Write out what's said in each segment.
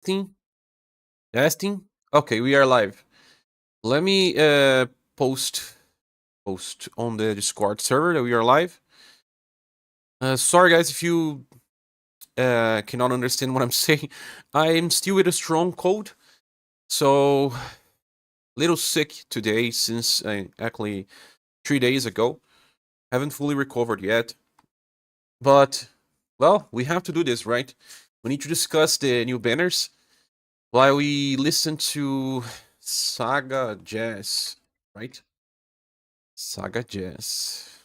Testing, testing. Okay, we are live. Let me post on the Discord server that we are live. Sorry guys if you cannot understand what I'm saying. I'm still with a strong cold, so little sick today since actually 3 days ago. Haven't fully recovered yet, but well, we have to do this, right? We need to discuss the new banners while we listen to SaGa Jazz, right? SaGa Jazz.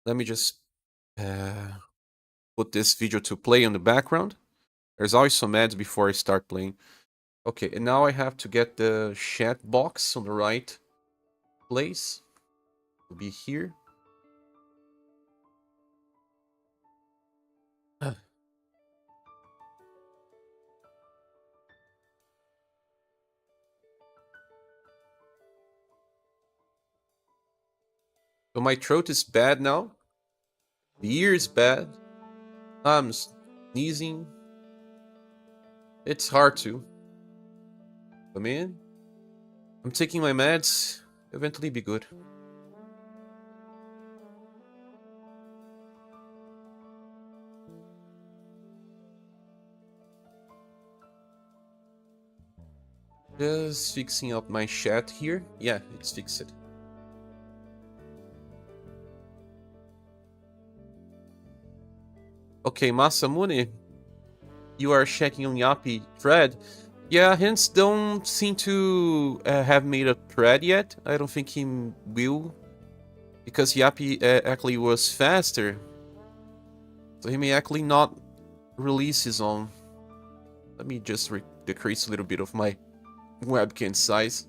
Let me just uh, put this video to play on the background. There's always some ads before I start playing. Okay, and now I have to get the chat box on the right place. Will be here. So my throat is bad now. The ear is bad. I'm sneezing. It's hard to. But man, I'm taking my meds. Eventually be good. Just fixing up my chat here. Yeah, it's fixed. Okay, Masamune, you are checking on Yappy thread. Yeah, Hence don't seem to have made a thread yet. I don't think he will, because Yappy actually was faster. So he may actually not release his own. Let me just decrease a little bit of my webcam size.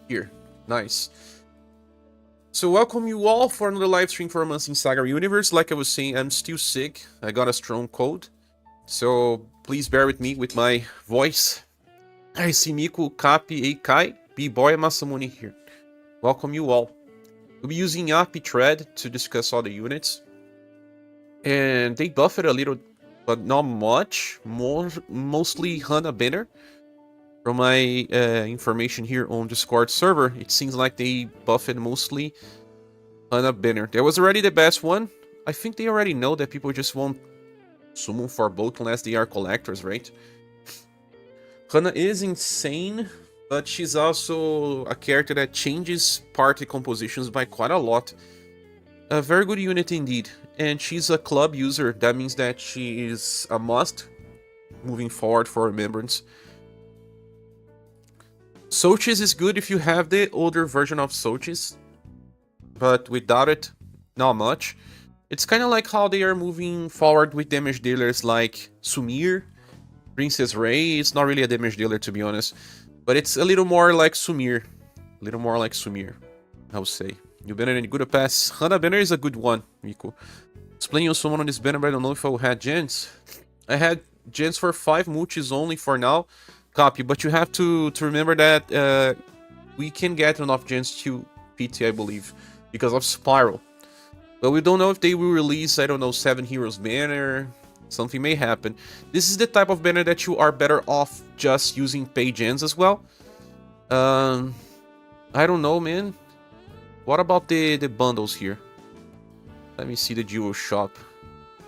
Here, nice. So welcome you all for another live stream for Months in SaGa Universe. Like I was saying, I'm still sick. I got a strong cold. So please bear with me with my voice. I see Miku, Kapi, Eikai, B-Boy, and Masamune here. Welcome you all. We'll be using Yappy thread to discuss all the units. And they buffed a little, but not much. Mostly Hana banner. From my information here on Discord server, it seems like they buffed mostly Hana banner. That was already the best one. I think they already know that people just won't summon for both unless they are collectors, right? Hana is insane, but she's also a character that changes party compositions by quite a lot. A very good unit indeed. And she's a club user. That means that she is a must moving forward for Remembrance. Soes is good if you have the older version of Soes, but without it, not much. It's kind of like how they are moving forward with damage dealers like Sumir, Princess Ray. It's not really a damage dealer, to be honest, but it's a little more like Sumir. I would say. New banner and good pass. Hana banner is a good one, Miku. I was playing on someone on this banner, but I don't know if I had gens. I had gens for 5 multis only for now. Copy, but you have to remember that we can get enough gens to PT, I believe, because of Spiral. But we don't know if they will release, I don't know, 7 Heroes banner. Something may happen. This is the type of banner that you are better off just using pay gens as well. I don't know, man. What about the bundles here? Let me see the duo shop.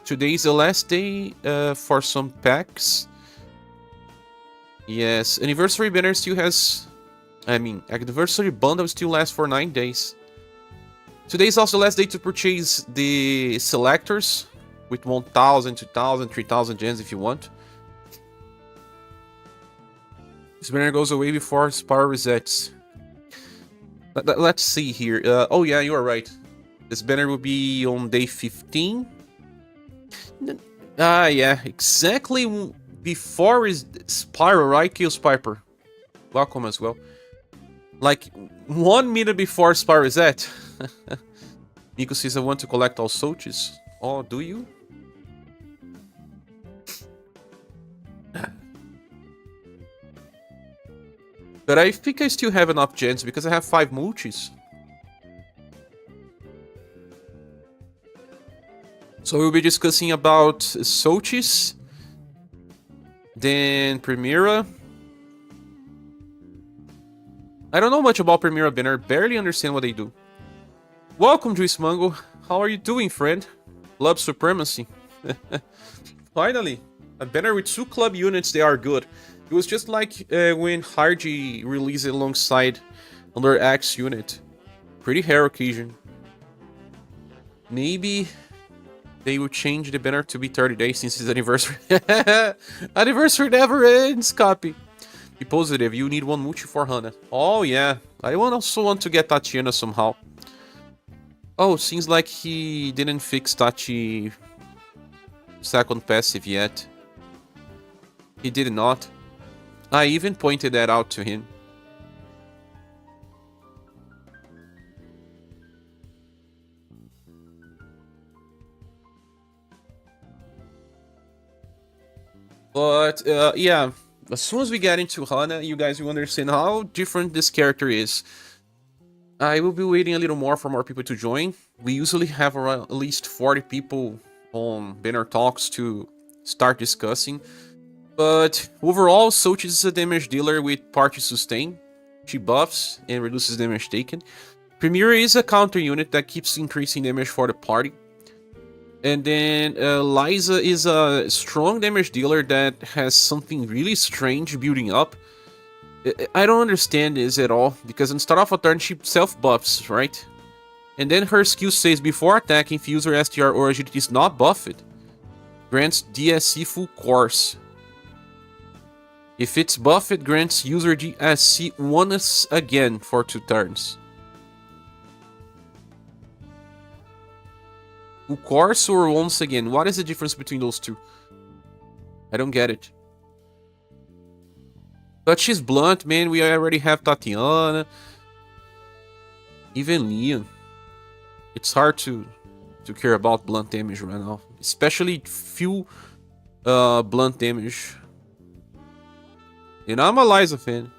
Today is the last day for some packs. Yes, anniversary banner still has... anniversary bundle still lasts for 9 days. Today is also the last day to purchase the selectors with 1,000, 2,000, 3,000 gens if you want. This banner goes away before Spiral resets. Let's see here. Oh yeah, you are right. This banner will be on day 15. Yeah, exactly before is Spiral, right? Chaos Piper. Welcome as well. Like 1 minute before Spiral reset. Nico says I want to collect all Soches. Oh, do you? But I think I still have enough gens because I have 5 multis. So we'll be discussing about Soes, then Premiera. I don't know much about Premiera banner, barely understand what they do. Welcome, Juice Mango. How are you doing, friend? Club Supremacy. Finally, a banner with 2 club units, they are good. It was just like when Hardy released it alongside under X unit. Pretty rare occasion. Maybe they will change the banner to be 30 days since it's anniversary. Anniversary never ends, copy. Be positive, you need 1 multi for Hana. Oh yeah, I also want to get Tatiana somehow. Oh, seems like he didn't fix Tati second passive yet. He did not. I even pointed that out to him. But, yeah, as soon as we get into Hana, you guys will understand how different this character is. I will be waiting a little more for more people to join. We usually have around at least 40 people on banner talks to start discussing. But overall, Soes is a damage dealer with party sustain. She buffs and reduces damage taken. Premiera is a counter unit that keeps increasing damage for the party. And then Liza is a strong damage dealer that has something really strange building up. I don't understand this at all, because in start off a turn she self-buffs, right? And then her skill says before attacking, if user STR or agility is not buffed, grants DSC full course. If it's buffed, grants user DSC once again for 2 turns. Full course or once again? What is the difference between those two? I don't get it. But she's blunt, man. We already have Tatiana. Even Leon. It's hard to care about blunt damage right now. Especially few blunt damage. And I'm a Liza fan.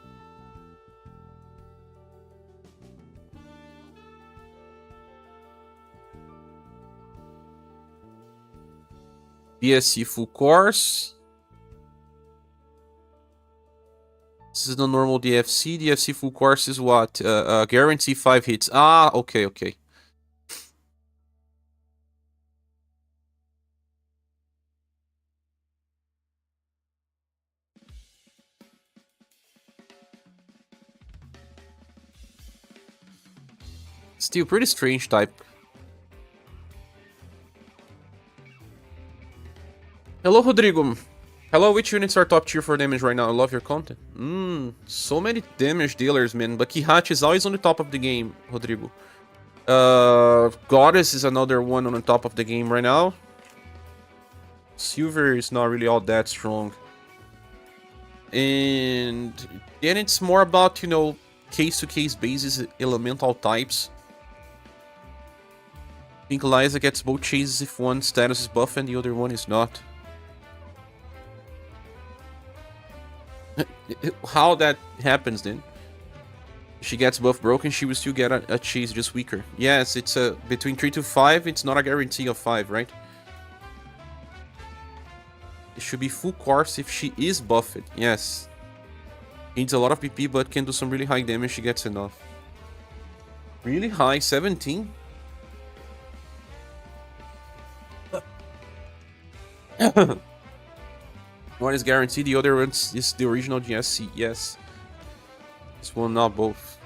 BSC full course. This is the normal DFC. DFC full course is what? Guarantee 5 hits. Ah, okay, okay. Still pretty strange type. Hello, Rodrigo. Hello, which units are top tier for damage right now? I love your content. So many damage dealers, man. But Kihachi is always on the top of the game, Rodrigo. Goddess is another one on the top of the game right now. Silver is not really all that strong. And then it's more about, you know, case-to-case basis, elemental types. I think Liza gets both chases if one status is buffed and the other one is not. How that happens then? If she gets buff broken, she will still get a chase, just weaker. Yes, it's between 3 to 5, it's not a guarantee of 5, right? It should be full course if she is buffed, yes. Needs a lot of PP, but can do some really high damage, she gets enough. Really high, 17? One is guaranteed, the other one is the original GSC, yes. This one, not both.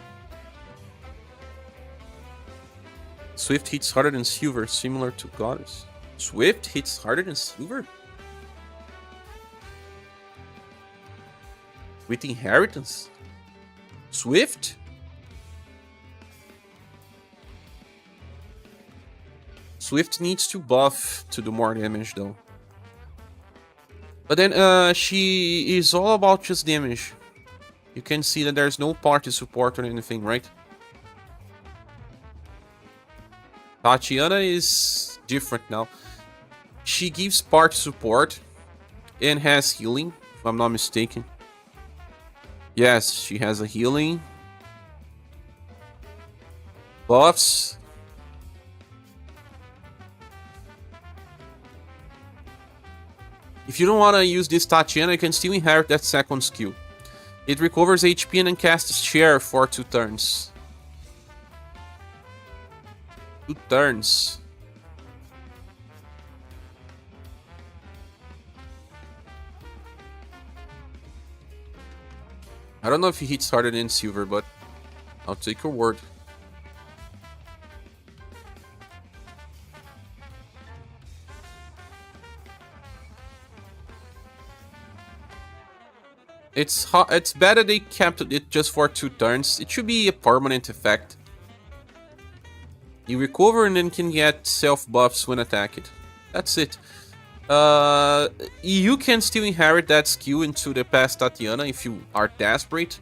Swift hits harder than Silver, similar to Goddess. Swift hits harder than Silver? With inheritance? Swift? Swift needs to buff to do more damage though. But then she is all about just damage. You can see that there's no party support or anything, right? Tatiana is different now. She gives party support and has healing, if I'm not mistaken. Yes, she has a healing. Buffs. If you don't want to use this Tatiana, you can still inherit that second skill. It recovers HP and then casts ScherBR for 2 turns. 2 turns. I don't know if he hits harder than Silver, but I'll take your word. It's better they kept it just for 2 turns. It should be a permanent effect. You recover and then can get self buffs when attacked. That's it. You can still inherit that skill into the past Tatiana if you are desperate.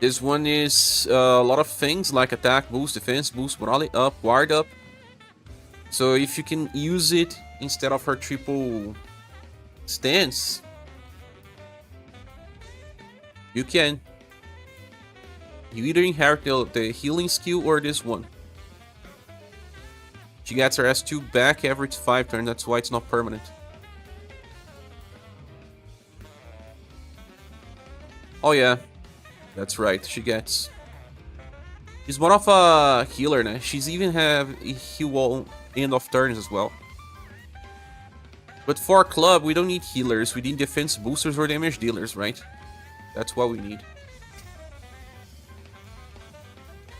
This one is a lot of things like attack boost, defense boost, morale up, guard up. So if you can use it instead of her triple stance, you can. You either inherit the healing skill or this one. She gets her S2 back every 5 turns, that's why it's not permanent. Oh yeah, that's right, she gets. She's more of a healer now. She's even have a heal end of turns as well. But for club, we don't need healers, we need defense boosters or damage dealers, right? That's what we need.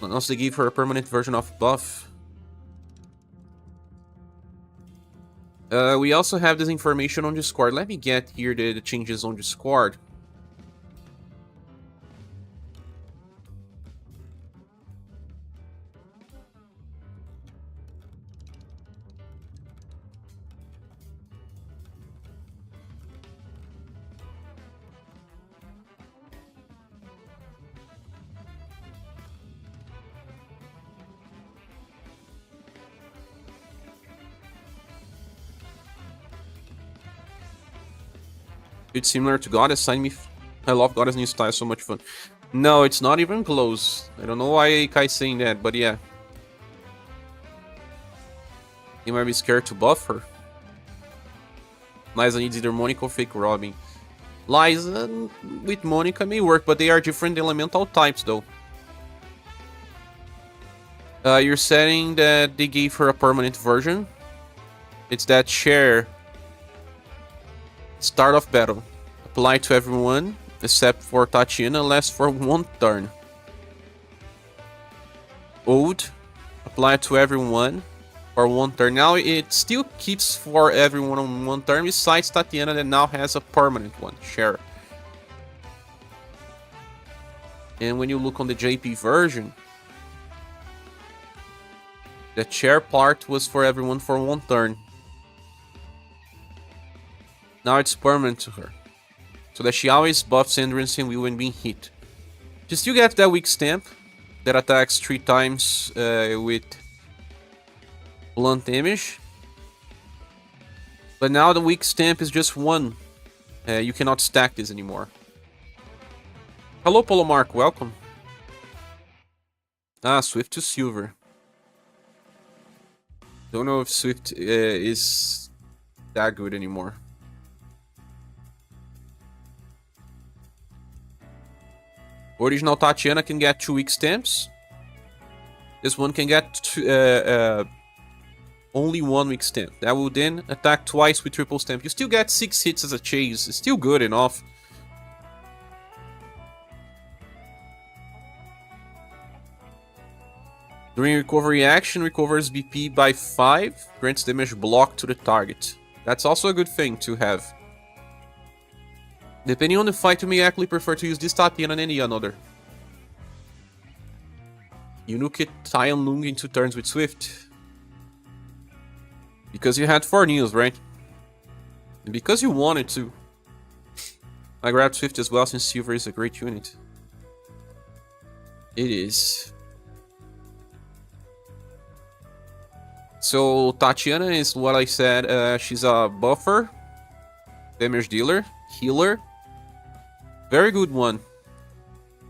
Unless they give her a permanent version of buff. We also have this information on Discord. Let me get here the changes on Discord. It's similar to Goddess. I love Goddess new style, so much fun. No, it's not even close. I don't know why Kai's saying that, but yeah. You might be scared to buff her. Liza needs either Monica or Fake Robin. Liza with Monica may work, but they are different elemental types though. You're saying that they gave her a permanent version. It's that ScherBR. Start of battle. Apply to everyone except for Tatiana, lasts for 1 turn. Old. Apply to everyone for 1 turn. Now it still keeps for everyone on 1 turn besides Tatiana that now has a permanent one, ScherBR. And when you look on the JP version, the ScherBR part was for everyone for 1 turn. Now it's permanent to her. So that she always buffs Endurance and will when being hit. She still gets that weak stamp that attacks 3 times with blunt damage. But now the weak stamp is just 1. You cannot stack this anymore. Hello Polo Mark, welcome. Ah, Swift to Silver. Don't know if Swift is that good anymore. Original Tatiana can get 2 weak stamps. This one can get only 1 weak stamp. That will then attack twice with triple stamp. You still get 6 hits as a chase. It's still good enough. During recovery action, recovers BP by 5. Grants damage block to the target. That's also a good thing to have. Depending on the fight, you may actually prefer to use this Tatiana than any another. You nuke it Tian Lung in 2 turns with Swift. Because you had 4 news, right? And because you wanted to. I grabbed Swift as well since Silver is a great unit. It is. So Tatiana is what I said. She's a buffer, damage dealer, healer. Very good one.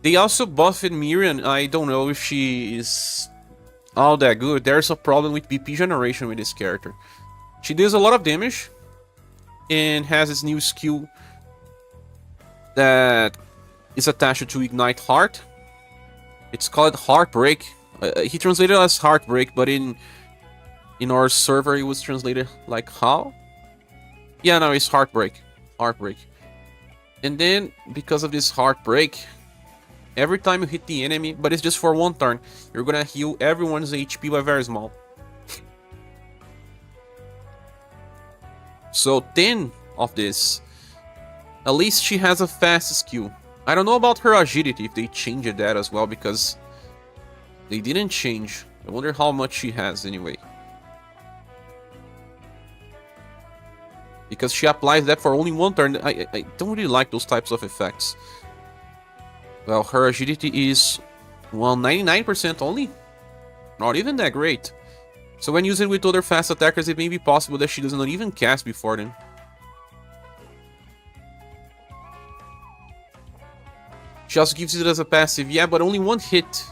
They also buffed Mirin. I don't know if she is all that good. There's a problem with BP generation with this character. She deals a lot of damage. and has his new skill that is attached to Ignite Heart. It's called Heartbreak. He translated as Heartbreak, but in our server it was translated like how? Yeah, no, it's Heartbreak. Heartbreak. And then, because of this Heartbreak, every time you hit the enemy, but it's just for one turn, you're gonna heal everyone's HP by very small. So 10 of this. At least she has a fast skill. I don't know about her agility, if they changed that as well, because they didn't change. I wonder how much she has anyway. Because she applies that for only one turn. I don't really like those types of effects. Well, her agility is 99% only. Not even that great. So when using with other fast attackers, it may be possible that she does not even cast before then. She also gives it as a passive. Yeah, but only one hit.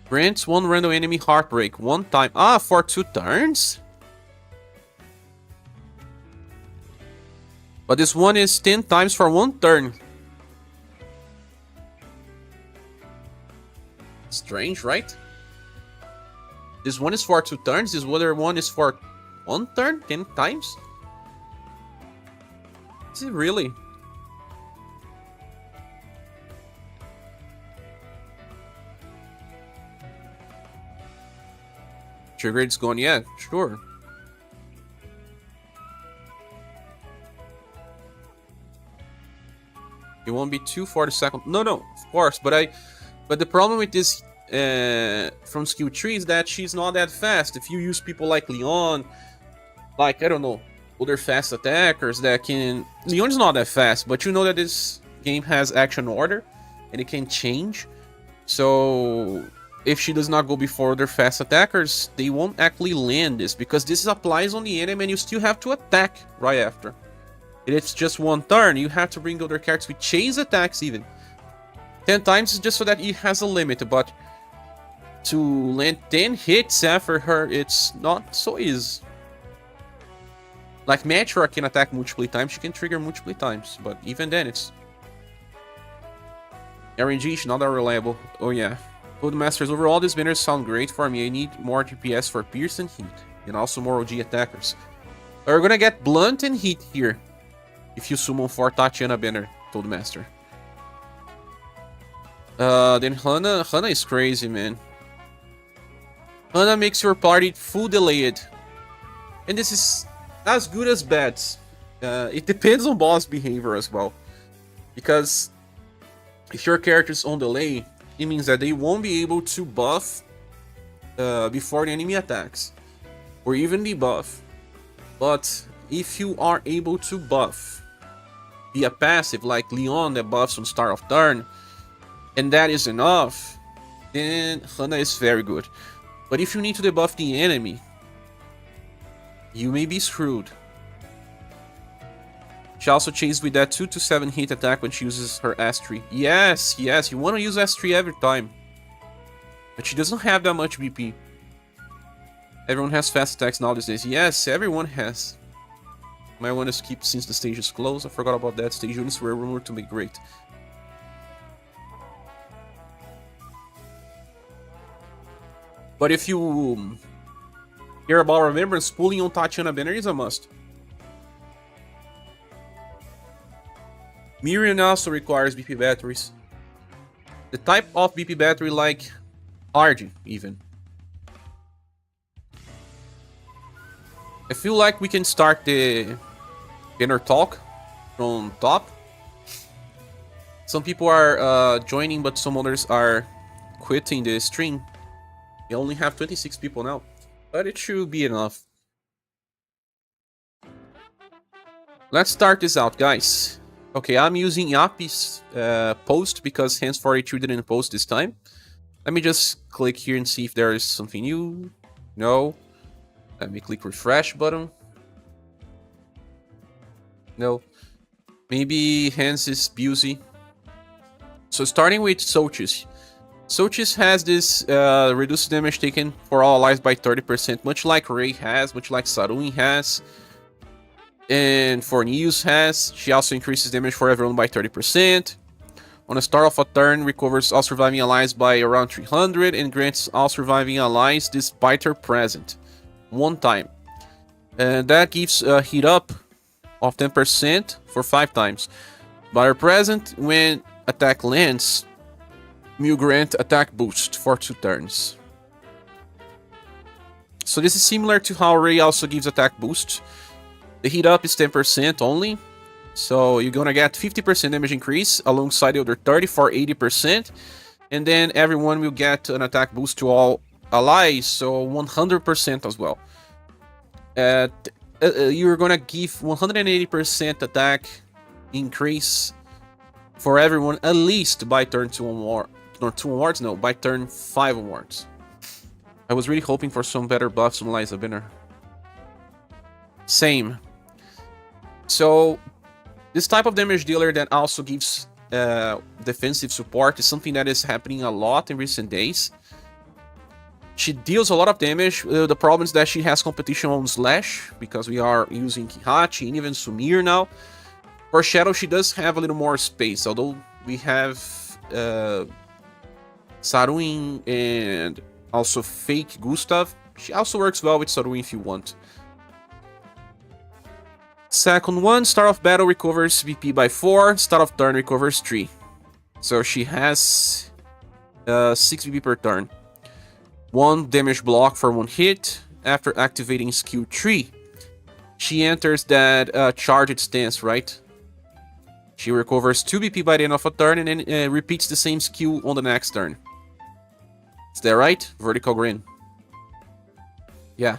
Grants one random enemy Heartbreak. One time. Ah, for 2 turns? But this one is 10 times for 1 turn. Strange, right? This one is for 2 turns. This other one is for 1 turn? 10 times? Is it really? Trigger rate's gone, yeah, sure. It won't be 2 for the second. No, of course, but the problem with this from skill tree is that she's not that fast. If you use people like Leon, like, I don't know, other fast attackers that can... Leon's not that fast, but you know that this game has action order, and it can change. So, if she does not go before other fast attackers, they won't actually land this, because this applies on the enemy and you still have to attack right after. It's just 1 turn, you have to bring other characters with chase attacks even. 10 times is just so that it has a limit, but to land 10 hits after her, it's not so easy. Like Meteor can attack multiple times, she can trigger multiple times, but even then it's... RNG is not that reliable. Oh yeah. Codemasters, overall these banners sound great for me. I need more DPS for Pierce and Heat, and also more OG attackers. We're gonna get Blunt and Heat here, if you summon for Tatiana banner, Codemaster. Then Hana is crazy, man. Hana makes your party full delayed. And this is as good as bad. It depends on boss behavior as well. Because if your character's on delay, it means that they won't be able to buff before the enemy attacks. Or even debuff. But if you are able to buff via passive, like Leon that buffs on start of turn, and that is enough, then Hana is very good. But if you need to debuff the enemy, you may be screwed. She also chases with that 2 to 7 hit attack when she uses her S3. Yes, you want to use S3 every time. But she doesn't have that much BP. Everyone has fast attacks now these days. Yes, everyone has. Might want to skip since the stage is closed. I forgot about that. Stage units were rumored to be great. But if you care about remembrance, pulling on Tatiana banner is a must. Mirin also requires BP batteries. The type of BP battery like RG even. I feel like we can start the banner talk from top. Some people are joining, but some others are quitting the stream. We only have 26 people now, but it should be enough. Let's start this out, guys. Okay, I'm using Yapi's post because Hands42 didn't post this time. Let me just click here and see if there is something new. No. Let me click refresh button. No. Maybe Hans is busy. So starting with Soes. Soes has this reduced damage taken for all allies by 30%, much like Ray has, much like Saruni has. And for News has, she also increases damage for everyone by 30%. On the start of a turn, recovers all surviving allies by around 300 and grants all surviving allies despite her present. One time. And that gives a heat up of 10% for 5 times. By her present, when attack lands, will grant attack boost for 2 turns. So this is similar to how Ray also gives attack boost. The heat up is 10% only. So you're gonna get 50% damage increase alongside the other 30 for 80%. And then everyone will get an attack boost to all allies, so 100% as well. You're gonna give 180% attack increase for everyone at least by turn 2 onward. Not 2 onwards, no, by turn 5 onwards. I was really hoping for some better buffs on Liza Binner. Same. So this type of damage dealer that also gives defensive support is something that is happening a lot in recent days. She deals a lot of damage. The problem is that she has competition on Slash, because we are using Kihachi and even Sumir now. For Shadow, she does have a little more space, although we have Saruin and also Fake Gustav. She also works well with Saruin if you want. Second one, start of battle recovers BP by 4, start of turn recovers 3. So she has 6 BP per turn. 1 damage block for 1 hit. After activating skill 3, she enters that charged stance, right? She recovers 2 BP by the end of a turn and then repeats the same skill on the next turn. Is that right? Vertical Grin. Yeah.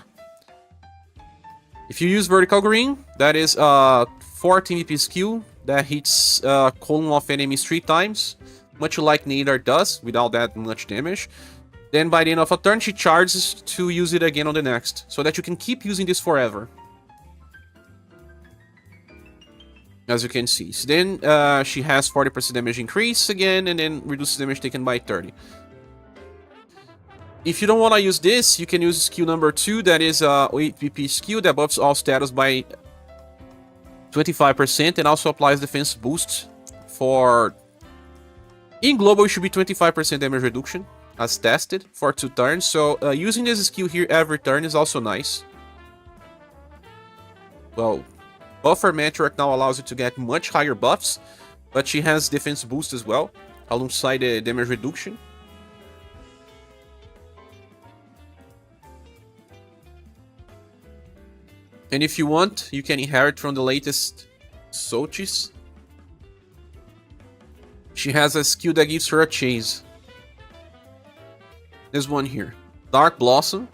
If you use Vertical Green, that is a 14 BP skill that hits column of enemies 3 times, much like Nadar does, without that much damage. Then by the end of a turn, she charges to use it again on the next, so that you can keep using this forever. As you can see. So then she has 40% damage increase again, and then reduces damage taken by 30. If you don't want to use this, you can use skill number 2, that is a 8 BP skill that buffs all status by 25% and also applies defense boost for... In global, it should be 25% damage reduction, as tested, for 2 turns. So using this skill here every turn is also nice. Well, Buffer Matriarch now allows you to get much higher buffs, but she has defense boost as well, alongside the damage reduction. And if you want, you can inherit from the latest Soes. She has a skill that gives her a chase. This one here. Dark Blossom.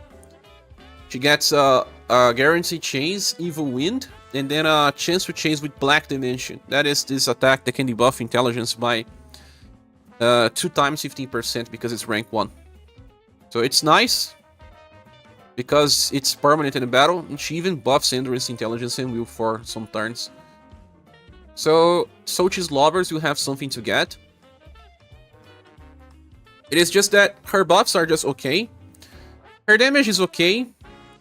She gets a guaranteed chase, Evil Wind, and then a chance to chase with Black Dimension. That is this attack that can debuff intelligence by 2 times 15% because it's rank 1. So it's nice, because it's permanent in the battle, and she even buffs Endurance, Intelligence, and Will for some turns. So, Sochi's lovers will have something to get. It is just that her buffs are just okay. Her damage is okay.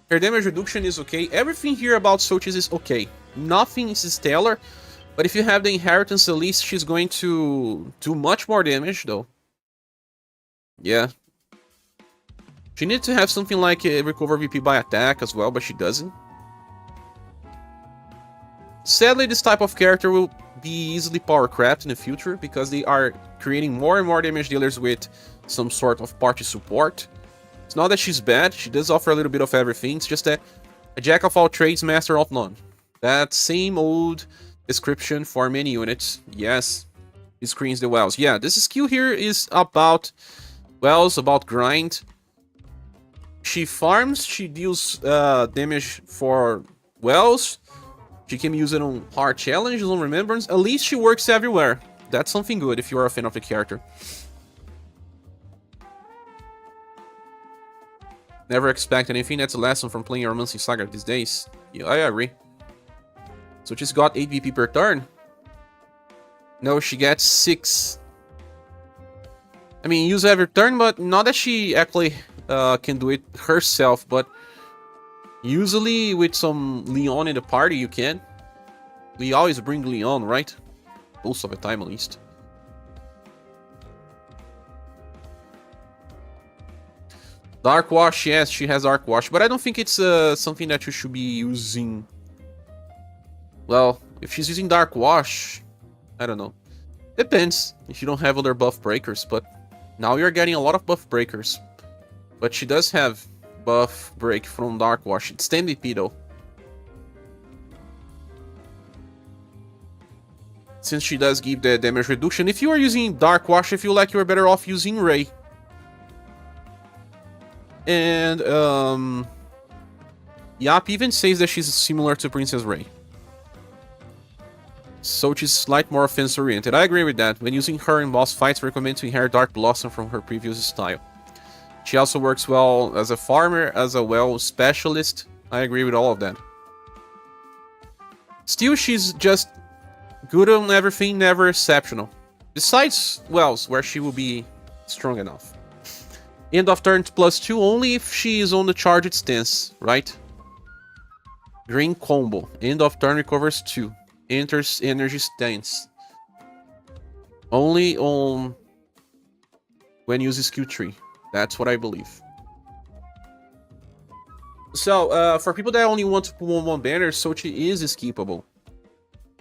Her damage reduction is okay. Everything here about Sochi's is okay. Nothing is stellar, but if you have the inheritance, at least she's going to do much more damage, though. Yeah. She needs to have something like a recover VP by attack as well, but she doesn't. Sadly, this type of character will be easily power crapped in the future, because they are creating more and more damage dealers with some sort of party support. It's not that she's bad, she does offer a little bit of everything, it's just a jack of all trades, master of none. That same old description for many units. Yes, it screens the wells. Yeah, this skill here is about wells, about grind. She farms, she deals damage for wells. She can use it on hard challenges, on remembrance. At least she works everywhere. That's something good if you are a fan of the character. Never expect anything. That's a lesson from playing Romancing Saga these days. Yeah, I agree. So she's got 8 BP per turn. No, she gets 6. I mean, use every turn, but not that she actually can do it herself, but usually with some Leon in the party you can. We always bring Leon, right? Most of the time, at least. Dark Wash, yes, she has Dark Wash, but I don't think it's something that you should be using. Well, if she's using Dark Wash, I don't know. Depends if you don't have other buff breakers, but now you're getting a lot of buff breakers. But she does have buff break from Dark Wash. It's 10 DP though. Since she does give the damage reduction, if you are using Dark Wash, I feel like you're better off using Ray. And Yap even says that she's similar to Princess Ray. So she's slightly more offense oriented. I agree with that. When using her in boss fights, recommend to inherit Dark Blossom from her previous style. She also works well as a farmer, as a well specialist. I agree with all of that. Still, she's just good on everything, never exceptional. Besides Wells, where she will be strong enough. End of turn +2 only if she is on the charged stance, right? Green combo. End of turn recovers 2. Enters energy stance. Only on when uses skill tree. That's what I believe. So, for people that only want to put one banner, Sochi is skippable.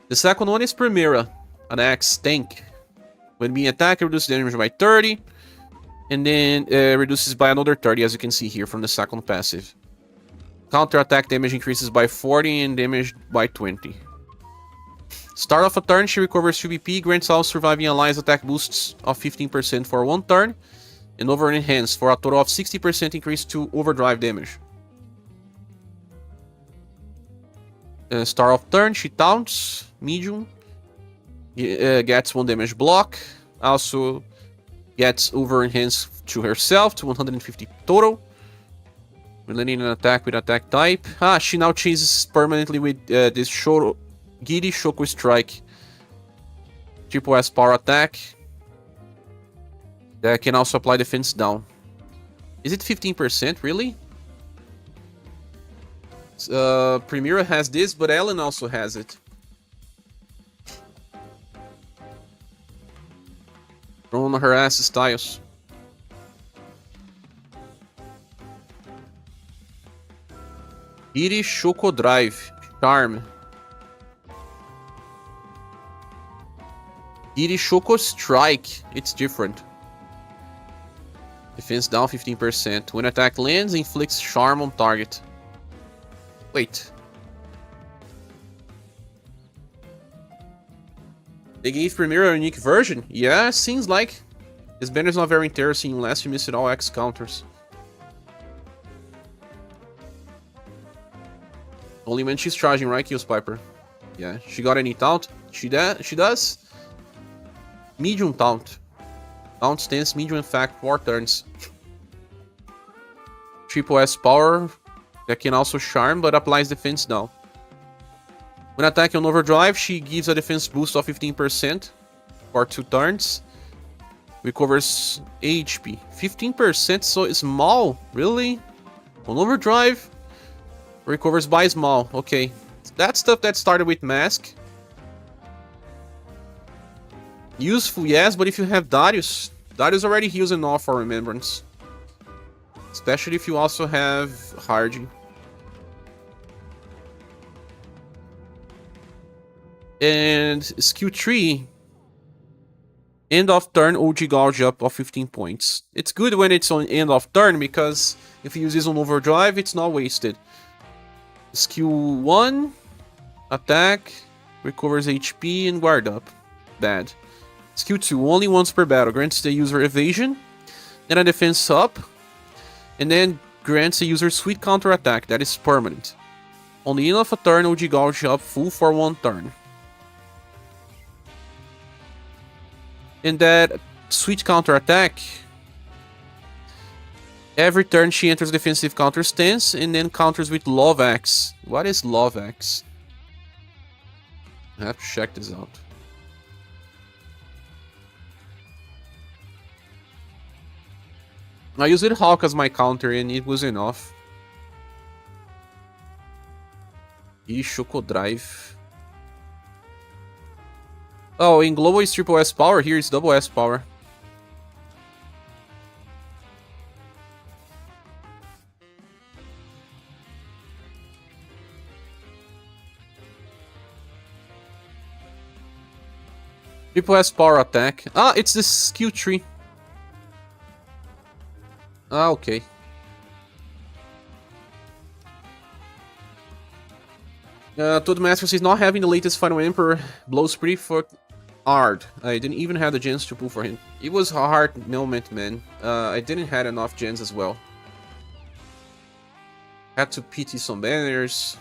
The second one is Premiera, an axe tank. When being attacked, it reduces damage by 30, and then reduces by another 30, as you can see here from the second passive. Counter attack damage increases by 40 and damage by 20. Start of a turn, she recovers 2 BP, grants all surviving allies attack boosts of 15% for 1 turn, and over enhanced for a total of 60% increase to overdrive damage. Start of turn, she taunts, medium, gets 1 damage block, also gets over enhanced to herself to 150 total. Relating an attack with attack type. She now chases permanently with this Giddy Shoko Strike. Triple S power attack. That can also apply defense down. Is it 15%, really? Premiera has this, but Ellen also has it. On her ass styles. Giddy Shoko Drive. Charm. Giddy Shoko Strike. It's different. Defense down 15%. When attack lands, inflicts charm on target. Wait. They gave Premiera a unique version? Yeah, seems like. This banner is not very interesting unless you miss it all X counters. Only when she's charging, right, Kills Piper? Yeah, she got any taunt? She does? Medium taunt. Taunt stance, medium in fact, 4 turns. Triple S power. That can also charm, but applies defense down. When attacking on overdrive, she gives a defense boost of 15% for 2 turns. Recovers HP. 15%, so small? Really? On overdrive? Recovers by small. Okay. That stuff that started with Mask. Useful, yes, but if you have Darius already heals enough for Remembrance. Especially if you also have Hardy. And skill 3. End of turn OG gouge up of 15 points. It's good when it's on end of turn because if you use this on overdrive, it's not wasted. Skill 1. Attack. Recovers HP and guard up. Bad. Skill 2. Only once per battle. Grants the user evasion. Then a defense up. And then grants the user sweet counter attack. That is permanent. On the end of a turn, OG gouge up full for 1 turn. And that sweet counter attack. Every turn she enters defensive counter stance and then counters with Love Axe. What is Love Axe? I have to check this out. I used Hawk as my counter and it was enough. E Shoko Drive. Oh, in global it's triple S power, here it's double S power. Triple S power attack. Ah, it's the skill tree. Ah, okay. Toadmaster says not having the latest Final Emperor blows pretty hard. I didn't even have the gens to pull for him. It was a hard moment, man. I didn't have enough gens as well. Had to PT some banners.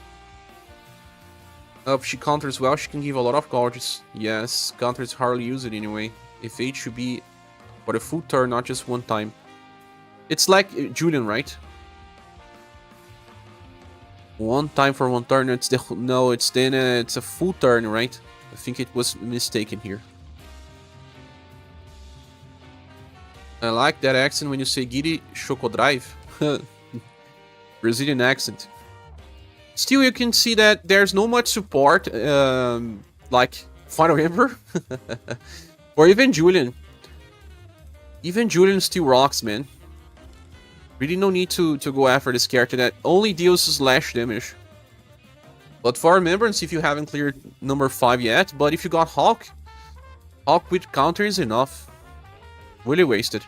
If she counters well, she can give a lot of gorges. Yes, counters hardly use it anyway. If 8 should be for a full turn, not just one time. It's like Julian, right? One time for one turn. It's the no. It's then it's a full turn, right? I think it was mistaken here. I like that accent when you say Giri Choco Drive. Brazilian accent. Still, you can see that there's no much support, like Final Emperor, or even Julian. Even Julian still rocks, man. Really no need to go after this character that only deals slash damage. But for Remembrance, if you haven't cleared number 5 yet, but if you got Hawk with counter is enough. Really wasted.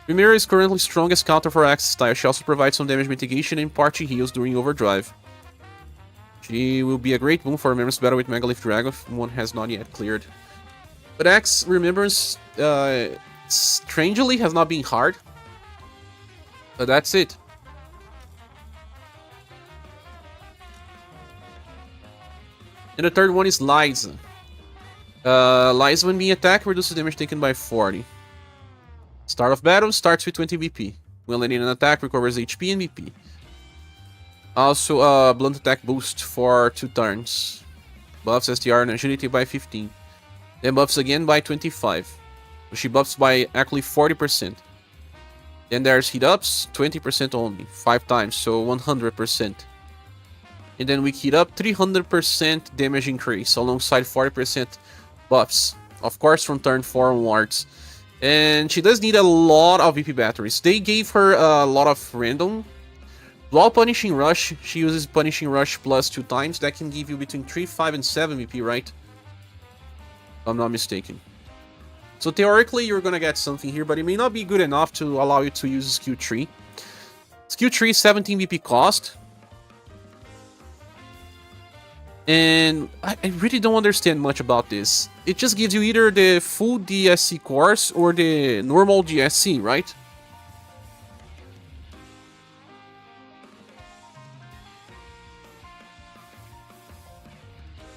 Premiera is currently strongest counter for Axe style. She also provides some damage mitigation and party heals during Overdrive. She will be a great boon for Remembrance battle with Megalith Dragon if one has not yet cleared. But Axe Remembrance, strangely, has not been hard. But that's it. And the third one is Liza. Liza, when being attacked, reduces damage taken by 40. Start of battle starts with 20 BP. When landing an attack, recovers HP and BP. Also, blunt attack boost for 2 turns. Buffs STR and agility by 15. Then buffs again by 25. She buffs by actually 40%. Then there's heat ups, 20% only, 5 times, so 100%. And then weak heat up, 300% damage increase, alongside 40% buffs. Of course, from turn 4 onwards. And she does need a lot of VP batteries. They gave her a lot of random. While Punishing Rush, she uses Punishing Rush plus 2 times. That can give you between 3, 5, and 7 VP, right? If I'm not mistaken. So theoretically, you're gonna get something here, but it may not be good enough to allow you to use skill tree. Skill tree is 17 VP cost. And I really don't understand much about this. It just gives you either the full DSC course or the normal DSC, right?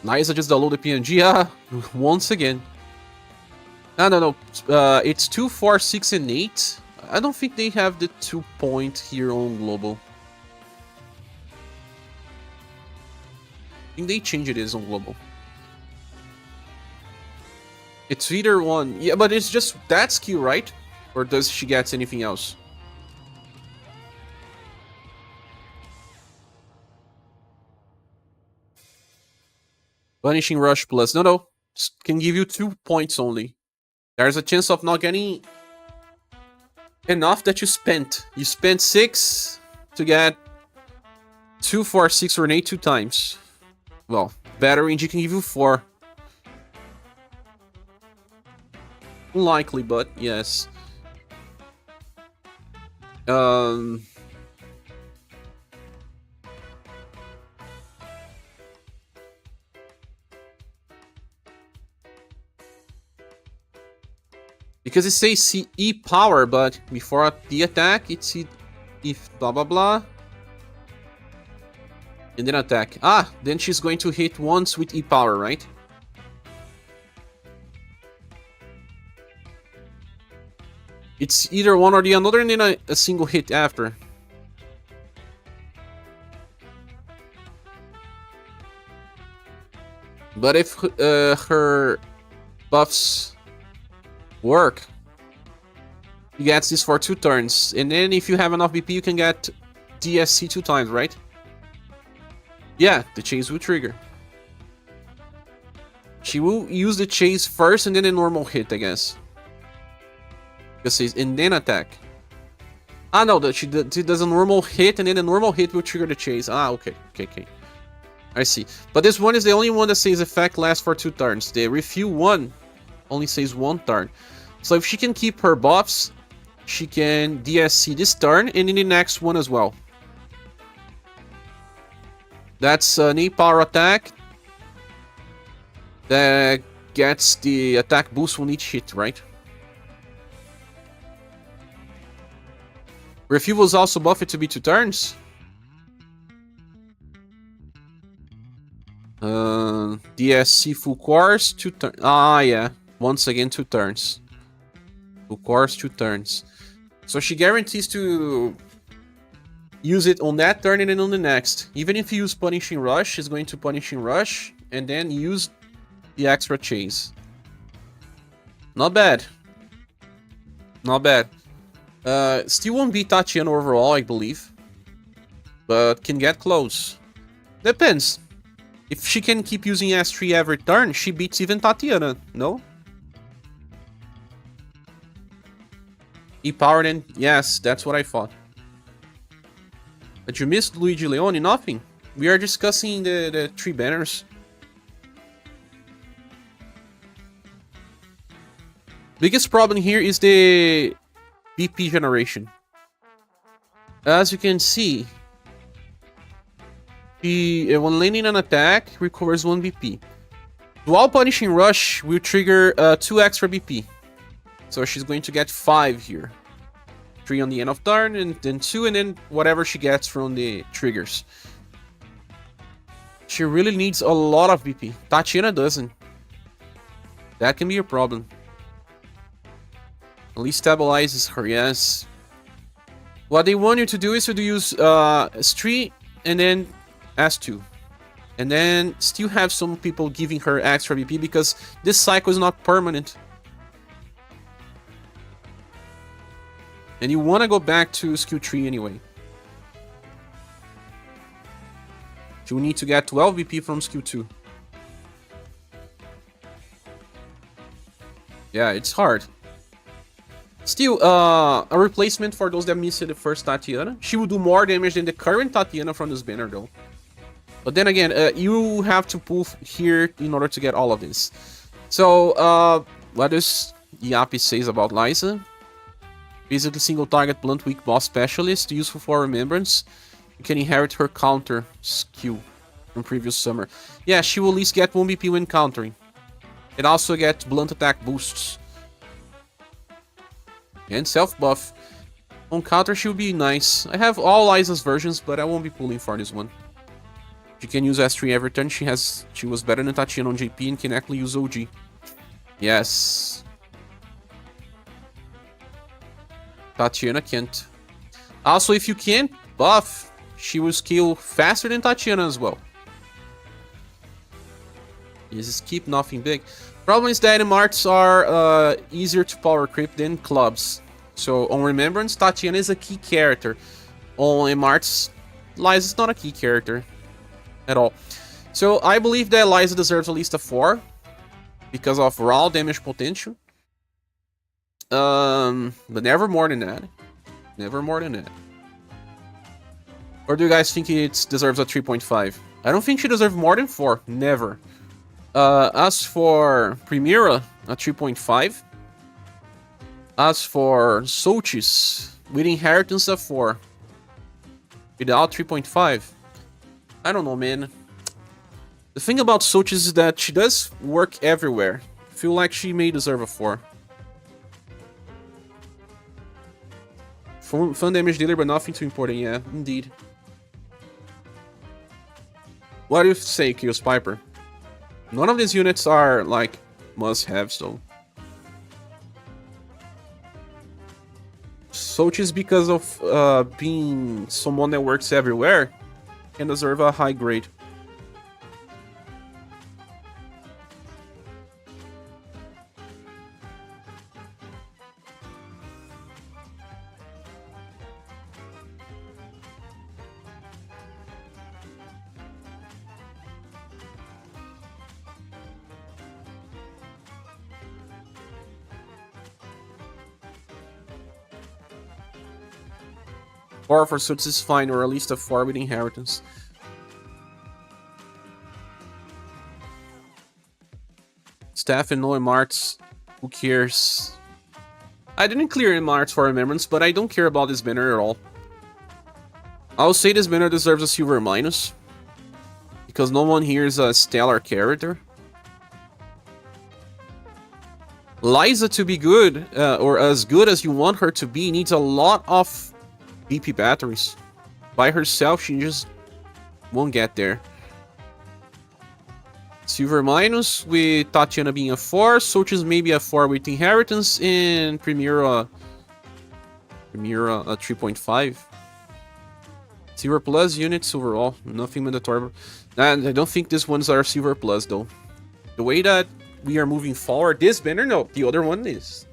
Liza just download the PNG, once again. No. It's 2, 4, 6, and 8. I don't think they have the 2 point here on global. I think they changed it on global. It's either one. Yeah, but it's just that skill, right? Or does she get anything else? Punishing Rush plus. No. Can give you 2 points only. There's a chance of not getting enough that you spent. You spent 6 to get 2, 4, 6, or an 8 2 times. Well, battle range can give you 4. Unlikely, but yes. Because it says CE power, but before the attack, it's if blah blah blah. And then attack. Ah, then she's going to hit once with E power, right? It's either one or the other, and then a single hit after. But if her buffs work, you get this for 2 turns, and then if you have enough BP, you can get DSC 2 times, right? Yeah, the chase will trigger. She will use the chase first and then a normal hit, I guess. Because and then attack. Ah, no, she does a normal hit and then a normal hit will trigger the chase. Ah, okay. I see. But this one is the only one that says effect lasts for 2 turns. The refuel one only says 1 turn. So if she can keep her buffs, she can DSC this turn and in the next one as well. That's an 8 power attack that gets the attack boost on each hit, right? Refuel was also buffed to be 2 turns. DSC full course, 2 turns. Ah, yeah. Once again, 2 turns. Full course, 2 turns. So she guarantees to use it on that turn and then on the next. Even if you use Punishing Rush, she's going to Punishing Rush and then use the extra chase. Not bad. Not bad. Still won't beat Tatiana overall, I believe. But can get close. Depends. If she can keep using S3 every turn, she beats even Tatiana, no? E-powered and... Yes, that's what I thought. But you missed Luigi Leone? Nothing. We are discussing the 3 banners. Biggest problem here is the BP generation. As you can see, when landing an attack, recovers 1 BP. Dual Punishing Rush will trigger 2 extra BP. So she's going to get 5 here. 3 on the end of turn, and then 2, and then whatever she gets from the triggers. She really needs a lot of BP. Tatiana doesn't. That can be a problem. At least stabilizes her, yes. What they want you to do is to use S3 and then S2. And then still have some people giving her extra BP because this cycle is not permanent. And you want to go back to skill 3 anyway. You need to get 12 BP from skill 2. Yeah, it's hard. Still, a replacement for those that missed the first Tatiana. She will do more damage than the current Tatiana from this banner though. But then again, you have to pull here in order to get all of this. So, what does Yapi says about Liza? Basically single target blunt weak boss specialist, useful for remembrance. You can inherit her counter skill from previous summer. Yeah, she will at least get 1 BP when countering. It also gets blunt attack boosts. And self-buff. On counter, she'll be nice. I have all Liza's versions, but I won't be pulling for this one. She can use S3 every turn. She was better than Tatiana on JP and can actually use OG. Yes. Tatiana can't. Also, if you can't buff, she will scale faster than Tatiana as well. Just keep nothing big. Problem is that marts are easier to power creep than clubs. So on Remembrance, Tatiana is a key character. On marts, Liza's not a key character at all. So I believe that Liza deserves at least a 4 because of raw damage potential. But never more than that. Never more than that. Or do you guys think it deserves a 3.5? I don't think she deserves more than 4. Never. As for Premiera, a 3.5. As for Soes, with Inheritance, a 4. Without 3.5. I don't know, man. The thing about Soes is that she does work everywhere. I feel like she may deserve a 4. Fun damage dealer, but nothing too important, yeah, indeed. What do you say, Chaos Piper? None of these units are, like, must-haves, though. Soes, because of being someone that works everywhere, can deserve a high grade. 4 for Soes is fine, or at least a 4 with inheritance. Staff and no Marts. Who cares? I didn't clear Marts for remembrance, but I don't care about this banner at all. I'll say this banner deserves a silver minus, because no one here is a stellar character. Liza, to be good, or as good as you want her to be, needs a lot of BP batteries. By herself, she just won't get there. Silver minus, with Tatiana being a 4, Soes maybe a 4 with inheritance, and Premiera a 3.5. Silver plus units overall, nothing mandatory. And I don't think these ones are silver plus though. The way that we are moving forward, this banner, no, the other one is.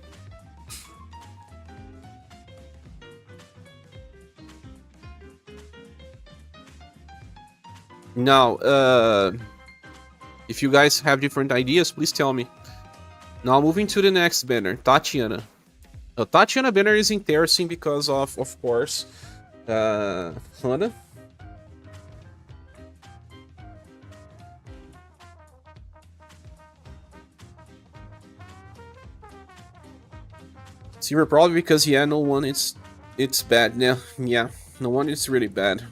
Now, if you guys have different ideas, please tell me. Now, moving to the next banner, Tatiana. The Tatiana banner is interesting because of course, Hana. Zero probably because yeah, no one it's bad now. Yeah, no one is really bad.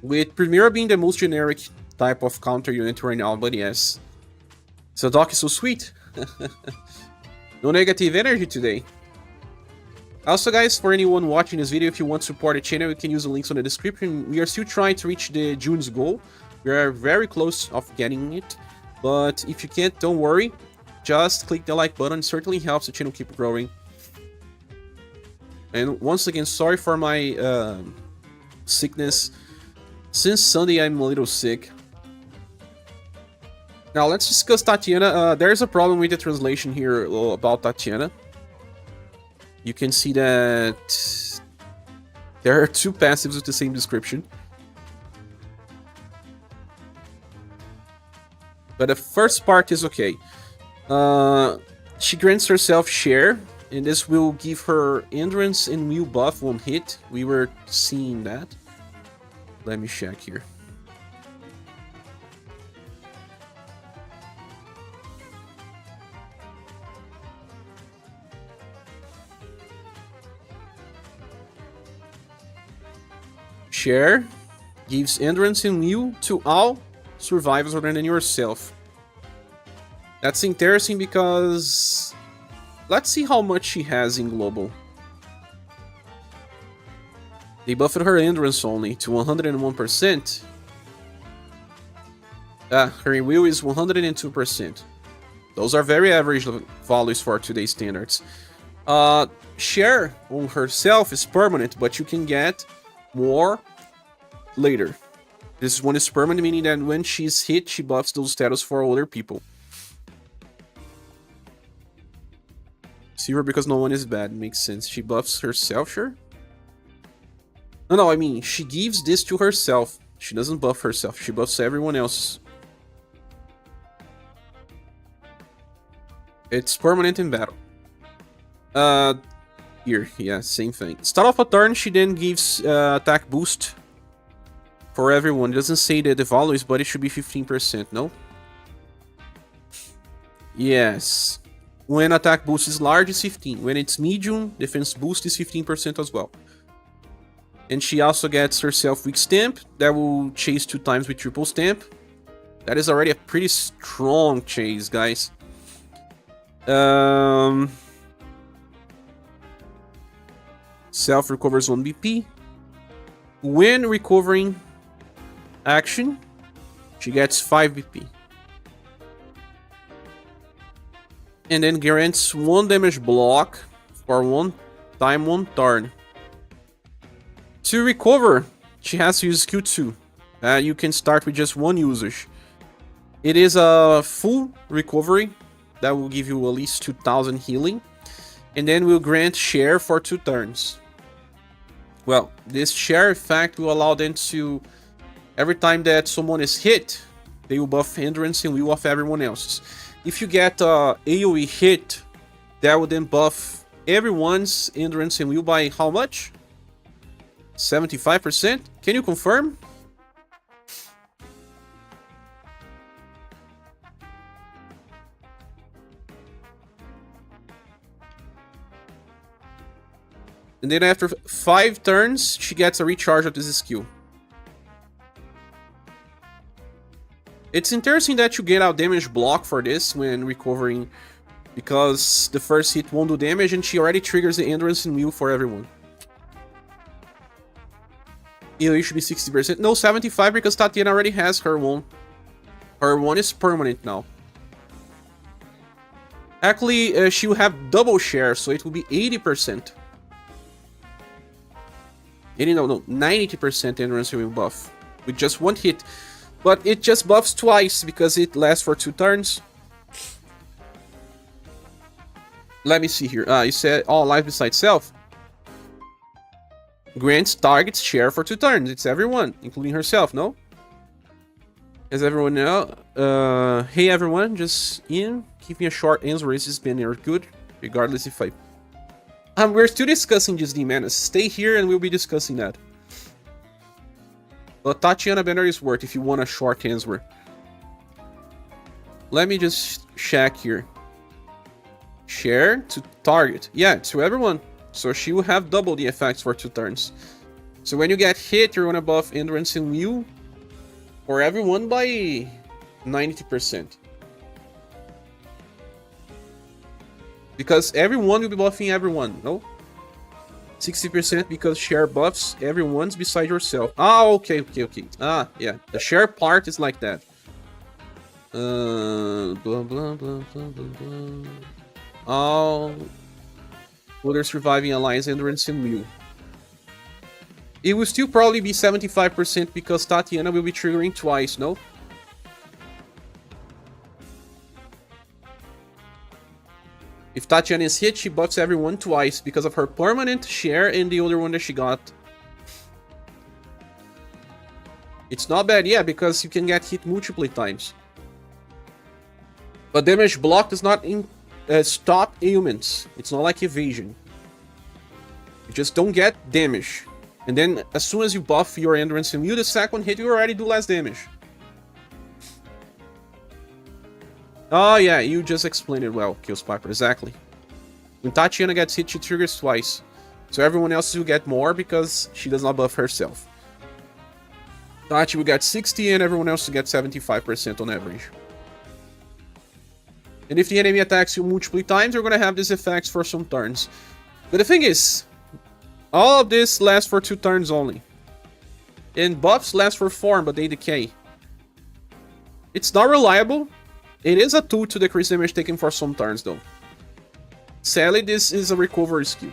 With Premiera being the most generic type of counter unit right now, but yes. So Doc is so sweet. No negative energy today. Also guys, for anyone watching this video, if you want to support the channel, you can use the links on the description. We are still trying to reach the June's goal. We are very close of getting it. But if you can't, don't worry. Just click the like button, it certainly helps the channel keep growing. And once again, sorry for my sickness. Since Sunday, I'm a little sick. Now, let's discuss Tatiana. There's a problem with the translation here about Tatiana. You can see that there are 2 passives with the same description. But the first part is okay. She grants herself share, and this will give her endurance and will buff 1 hit. We were seeing that. Let me check here. Share gives endurance and will to all survivors other than yourself. That's interesting because let's see how much she has in global. They buffed her endurance only to 101%. Her will is 102%. Those are very average values for today's standards. Share on herself is permanent, but you can get more later. This one is permanent, meaning that when she's hit, she buffs those status for other people. Silver because no one is bad, makes sense. She buffs herself, sure? No, I mean, she gives this to herself. She doesn't buff herself, she buffs everyone else. It's permanent in battle. Here, yeah, same thing. Start off a turn, she then gives attack boost for everyone. It doesn't say the values, but it should be 15%, no? Yes. When attack boost is large, it's 15. When it's medium, defense boost is 15% as well. And she also gets herself weak stamp. That will chase 2 times with triple stamp. That is already a pretty strong chase, guys. Self recovers 1 BP. When recovering action, she gets 5 BP. And then grants 1 damage block for 1 time 1 turn. To recover, she has to use skill 2. You can start with just 1 usage. It is a full recovery that will give you at least 2000 healing, and then will grant share for 2 turns. Well, this share effect will allow them to, every time that someone is hit, they will buff endurance and will off everyone else's. If you get a AoE hit, that will then buff everyone's endurance and will by how much? 75%? Can you confirm? And then after 5 turns, she gets a recharge of this skill. It's interesting that you get out damage block for this when recovering, because the first hit won't do damage and she already triggers the endurance and will for everyone. It should be 60%. No, 75 because Tatiana already has her one. Her one is permanent now. Actually, she will have double share, so it will be 80%. 90% endurance will buff with just one hit. But it just buffs twice because it lasts for 2 turns. Let me see here. You said all life besides self. Grants targets share for 2 turns. It's everyone, including herself, no? As everyone know. Hey everyone, just in. Give me a short answer. This has been good, regardless if I... we're still discussing this D-Menace. Stay here and we'll be discussing that. But Tatiana banner is worth if you want a short answer. Let me just check here. Share to target. Yeah, to everyone. So she will have double the effects for 2 turns. So when you get hit, you're gonna buff endurance and will for everyone by 90%. Because everyone will be buffing everyone, no? 60% because share buffs everyone's beside yourself. Ah, okay. Ah, yeah. The share part is like that. Blah, blah, blah, blah, blah, blah. All other surviving allies endurance and will. It will still probably be 75% because Tatiana will be triggering twice, no? If Tatiana is hit, she buffs everyone twice because of her permanent share and the other one that she got. It's not bad, yeah, because you can get hit multiple times. But damage block does not stop ailments. It's not like evasion. You just don't get damage. And then as soon as you buff your endurance and will, the second hit, you already do less damage. Oh yeah, you just explained it well, Killspiper, exactly. When Tatiana gets hit, she triggers twice. So everyone else will get more because she does not buff herself. Tati will get 60 and everyone else will get 75% on average. And if the enemy attacks you multiple times, you're gonna have these effects for some turns. But the thing is, all of this lasts for 2 turns only. And buffs last for 4, but they decay. It's not reliable. It is a tool to decrease damage taken for some turns though. Sadly, this is a recovery skill.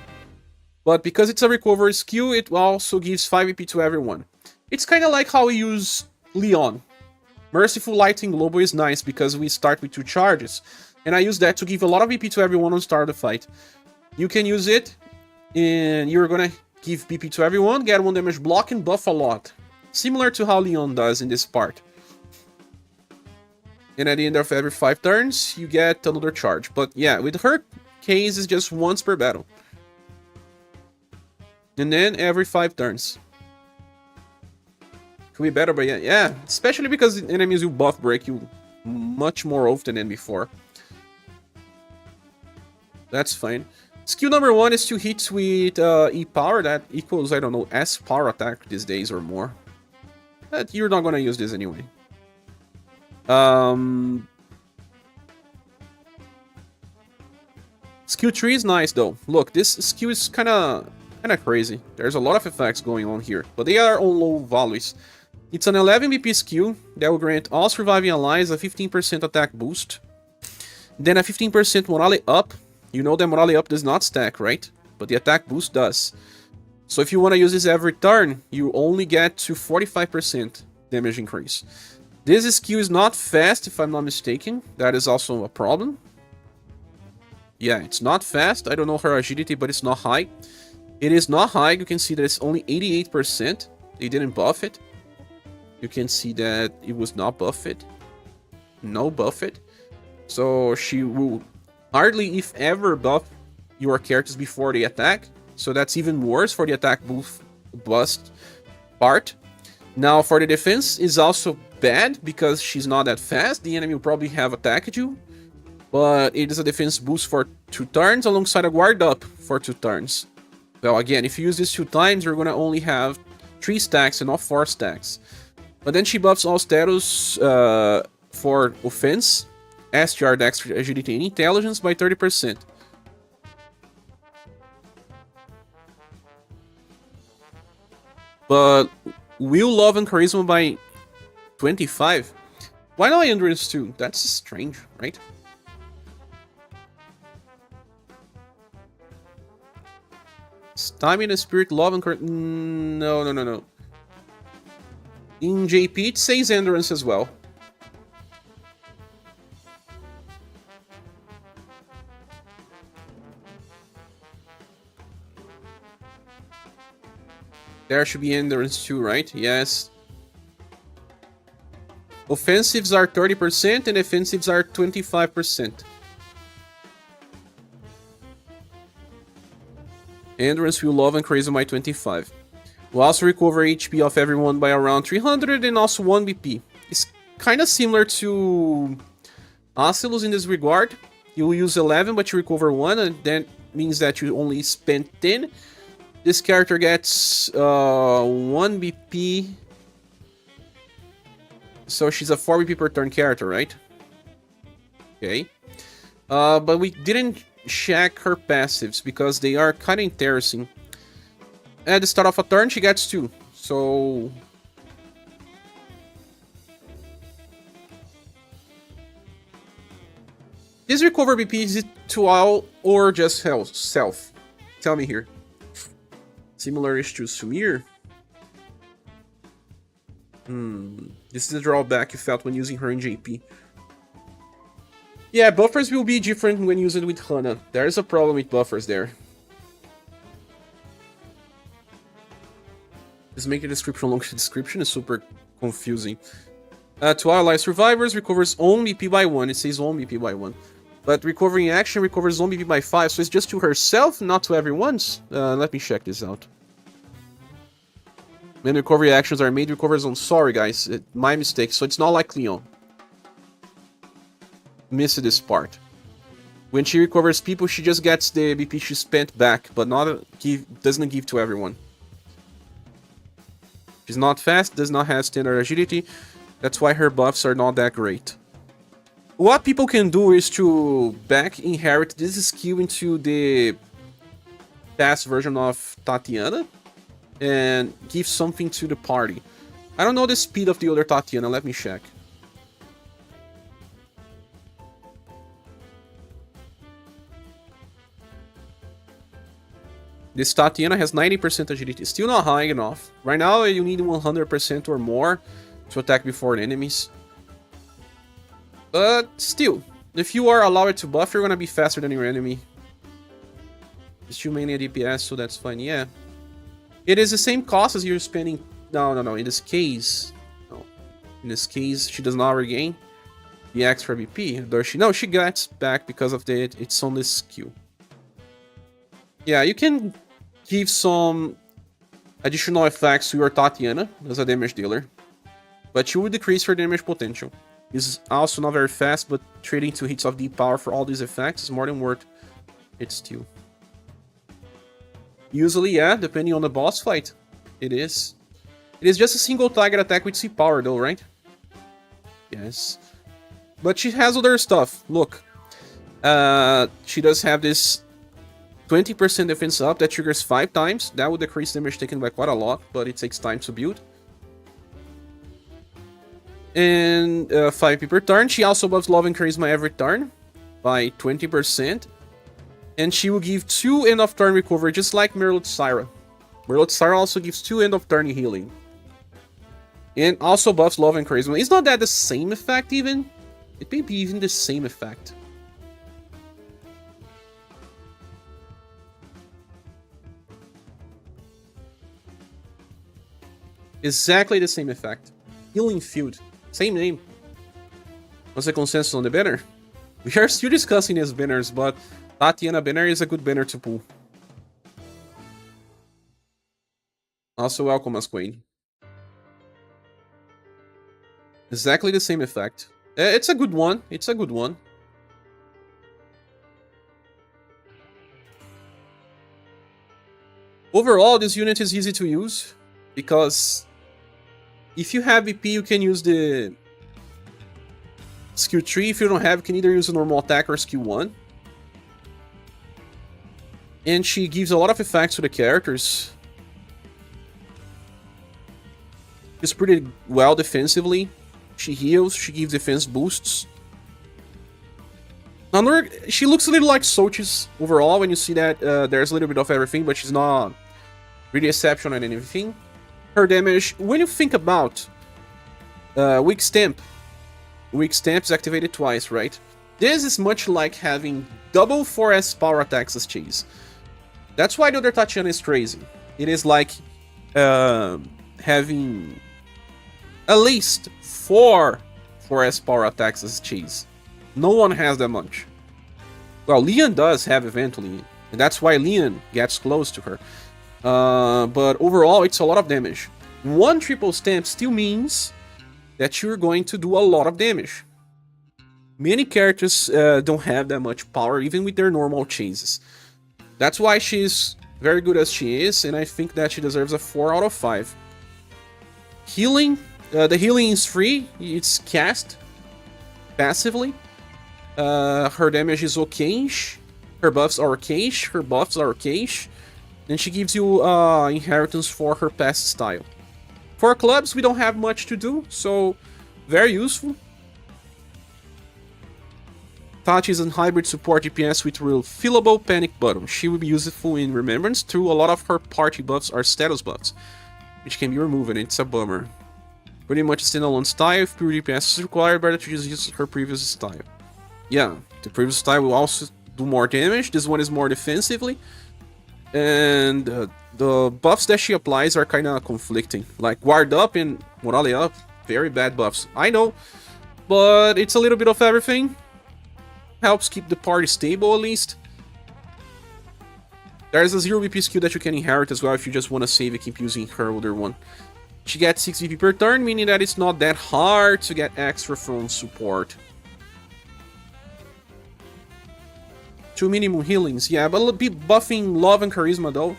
But because it's a recovery skill, it also gives 5 EP to everyone. It's kind of like how we use Leon. Merciful Lighting Global is nice because we start with 2 charges. And I use that to give a lot of EP to everyone on start of the fight. You can use it and you're gonna give BP to everyone, get 1 damage block and buff a lot. Similar to how Leon does in this part. And at the end of every 5 turns, you get another charge. But yeah, with her case, it's just once per battle. And then every 5 turns. Could be better, but yeah. Especially because enemies will buff break you much more often than before. That's fine. Skill number 1 is 2 hits with E-Power. That equals, I don't know, S power attack these days or more. But you're not gonna use this anyway. Skill 3 is nice though. Look, this skill is kinda crazy. There's a lot of effects going on here, but they are on low values. It's an 11 BP skill that will grant all surviving allies a 15% attack boost. Then a 15% morale up. You know that morale up does not stack, right? But the attack boost does. So if you want to use this every turn, you only get to 45% damage increase. This skill is not fast, if I'm not mistaken. That is also a problem. Yeah, it's not fast. I don't know her agility, but it's not high. It is not high. You can see that it's only 88%. They didn't buff it. You can see that it was not buffed. No buff it. So she will hardly, if ever, buff your characters before they attack. So that's even worse for the attack boost part. Now for the defense is also bad because she's not that fast. The enemy will probably have attacked you. But it is a defense boost for 2 turns alongside a guard up for 2 turns. Well, again, if you use this 2 times, you're gonna only have 3 stacks and not 4 stacks. But then she buffs all status for offense, SGR, Dexterity, Agility, and Intelligence by 30%. But Will, Love, and Charisma by 25? Why not Endurance too? That's strange, right? Stamina, Spirit, Love, and Charisma... No. In JP, it says Endurance as well. There should be Endurance too, right? Yes. Offensives are 30% and defensives are 25%. Endurance, Will, Love, and Charisma by 25. Will also recover HP of everyone by around 300 and also 1 BP. It's kind of similar to Ocelus in this regard. You will use 11 but you recover 1, and that means that you only spent 10. This character gets 1 BP. So she's a 4 BP per turn character, right? Okay. But we didn't check her passives because they are kind of interesting. At the start of a turn, she gets 2. So... This recover BP, is it to all or just self? Tell me here. Similar-ish to Sumir. This is the drawback you felt when using her in JP. Yeah, buffers will be different when used with Hana. There's a problem with buffers there. Just make the description long. The description is super confusing. To ally survivors, recovers own BP by 1. It says own BP by 1. But recovering action recovers own BP by 5. So it's just to herself, not to everyone's. Let me check this out. When recovery actions are made, recovers on. Sorry, guys. My mistake. So it's not like Leon. Missed this part. When she recovers people, she just gets the BP she spent back, but doesn't give to everyone. She's not fast, does not have standard agility. That's why her buffs are not that great. What people can do is to back inherit this skill into the past version of Tatiana and give something to the party. I don't know the speed of the other Tatiana, let me check. This Tatiana has 90% agility, still not high enough. Right now you need 100% or more to attack before enemies. But still, if you are allowed to buff, you're gonna be faster than your enemy. It's still mainly a DPS, so that's fine, yeah. It is the same cost as you're spending... No, in this case... No. In this case, she does not regain the extra BP. Does she? No, she gets back because of its only skill. Yeah, you can give some additional effects to your Tatiana as a damage dealer, but you will decrease her damage potential. It's also not very fast, but trading 2 hits of deep power for all these effects is more than worth it still. Usually, yeah, depending on the boss fight, it is. It is just a single target attack with C power though, right? Yes. But she has other stuff, look. She does have this 20% defense up that triggers 5 times. That would decrease damage taken by quite a lot, but it takes time to build. And 5 PP per turn. She also buffs Love and Charisma every turn by 20%. And she will give 2 end of turn recovery, just like Merlot Syra. Merlot Syra also gives 2 end of turn healing. And also buffs Love and Charisma. Is not that the same effect even? It may be even the same effect. Exactly the same effect. Healing Field. Same name. What's the consensus on the banner? We are still discussing these banners, but Tatiana banner is a good banner to pull. Also welcome as Queen. Exactly the same effect. It's a good one. It's a good one. Overall, this unit is easy to use because if you have VP, you can use the skill 3. If you don't have, you can either use a normal attack or skill 1. And she gives a lot of effects to the characters. She's pretty well defensively. She heals, she gives defense boosts. She looks a little like Soes overall when you see that there's a little bit of everything, but she's not really exceptional at anything. Her damage, when you think about Weak Stamp is activated twice, right? This is much like having double 4S power attacks as Chase. That's why the other Tatiana is crazy. It is like having at least 4 4S power attacks as Chase. No one has that much. Well, Leon does have eventually, and that's why Leon gets close to her. But overall, it's a lot of damage. One triple stamp still means that you're going to do a lot of damage. Many characters don't have that much power, even with their normal chases. That's why she's very good as she is, and I think that she deserves a 4 out of 5. Healing. The healing is free. It's cast passively. Her damage is okay-ish. Her buffs are okay-ish. Her buffs are okay-ish. And she gives you inheritance for her pass style. For clubs, we don't have much to do, so very useful. Tati is a hybrid support DPS with refillable panic button. She will be useful in Remembrance through a lot of her party buffs are status buffs, which can be removed, and it's a bummer. Pretty much a standalone style. If pure DPS is required, better to just use her previous style. Yeah, the previous style will also do more damage. This one is more defensively. And the buffs that she applies are kind of conflicting. Like Guard Up and Morale Up, very bad buffs. I know, but it's a little bit of everything. Helps keep the party stable at least. There's a 0 VP skill that you can inherit as well if you just want to save and keep using her older one. She gets 6 VP per turn, meaning that it's not that hard to get extra from support. 2 minimum healings, yeah, but buffing Love and Charisma though,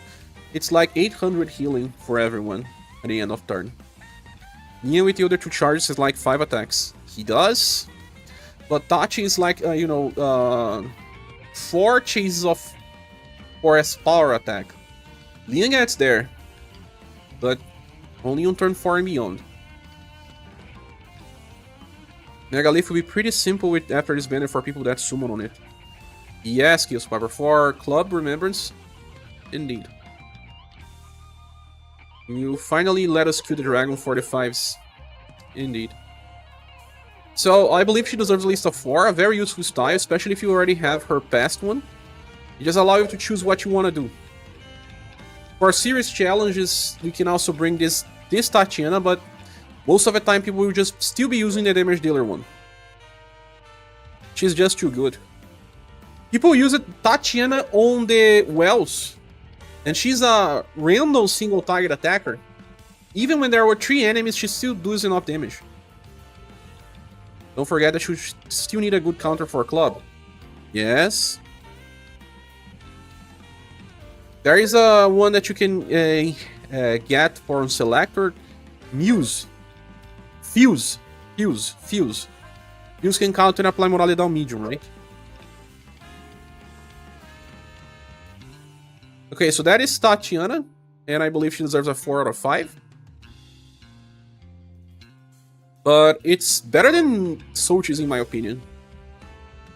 it's like 800 healing for everyone at the end of turn. Ian with the other 2 charges is like 5 attacks. He does, but Tachi is like, 4 chases of 4S power attack. Leon gets there, but only on turn 4 and beyond. Megalith will be pretty simple with after this banner for people that summon on it. Yes, Kills Piper for Club Remembrance. Indeed. You finally let us kill the dragon for the 5s. Indeed. So, I believe she deserves at least a 4. A very useful style, especially if you already have her past one. It just allows you to choose what you want to do. For serious challenges, you can also bring this Tatiana, but most of the time people will just still be using the damage dealer one. She's just too good. People use Tatiana on the Wells, and she's a random single target attacker. Even when there were 3 enemies, she still does enough damage. Don't forget that you still need a good counter for a club. Yes. There is one that you can get for selector. Muse. Fuse. Fuse can counter and apply morale down medium, right? Okay, so that is Tatiana, and I believe she deserves a 4 out of 5. But it's better than Soes in my opinion.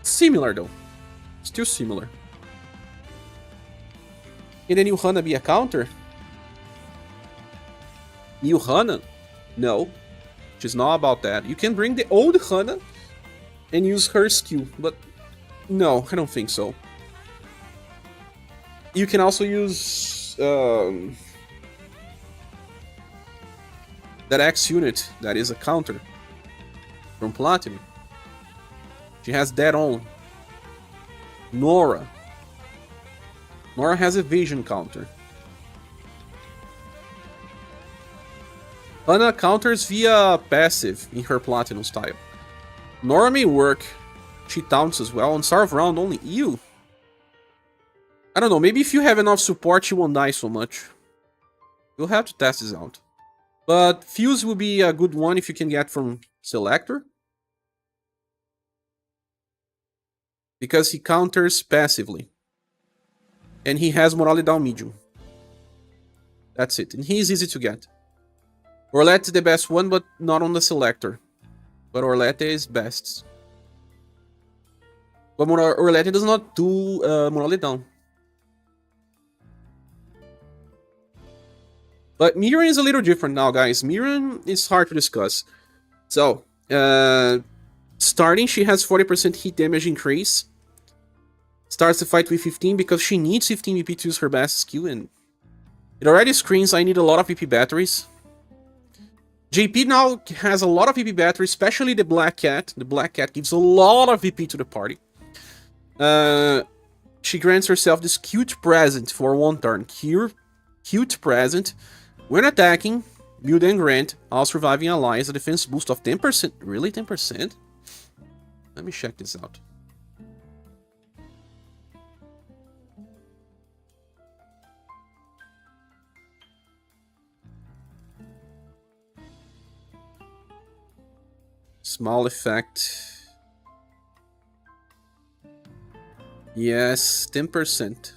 Similar though. Still similar. Can the new Hana be a counter? New Hana? No. She's not about that. You can bring the old Hana and use her skill, but no, I don't think so. You can also use that X unit that is a counter from Platinum. She has that on. Nora. Nora has evasion counter. Hana counters via passive in her platinum style. Nora may work. She taunts as well. On start of round only. Ew. I don't know. Maybe if you have enough support, she won't die so much. We'll have to test this out. But Fuse will be a good one if you can get from Selector. Because he counters passively. And he has Morale down medium. That's it. And he's easy to get. Orlette is the best one, but not on the Selector. But Orlette is best. But Orlette does not do Morale down. But Mirin is a little different now, guys. Mirin is hard to discuss. So, starting, she has 40% hit damage increase. Starts the fight with 15 because she needs 15 VP to use her best skill. And it already screens, I need a lot of VP batteries. JP now has a lot of VP batteries, especially the Black Cat. The Black Cat gives a lot of VP to the party. She grants herself this cute present for one turn. Cute present. When attacking, build and grant all surviving allies a defense boost of 10%. Really, 10%? Let me check this out. Small effect. Yes, 10%.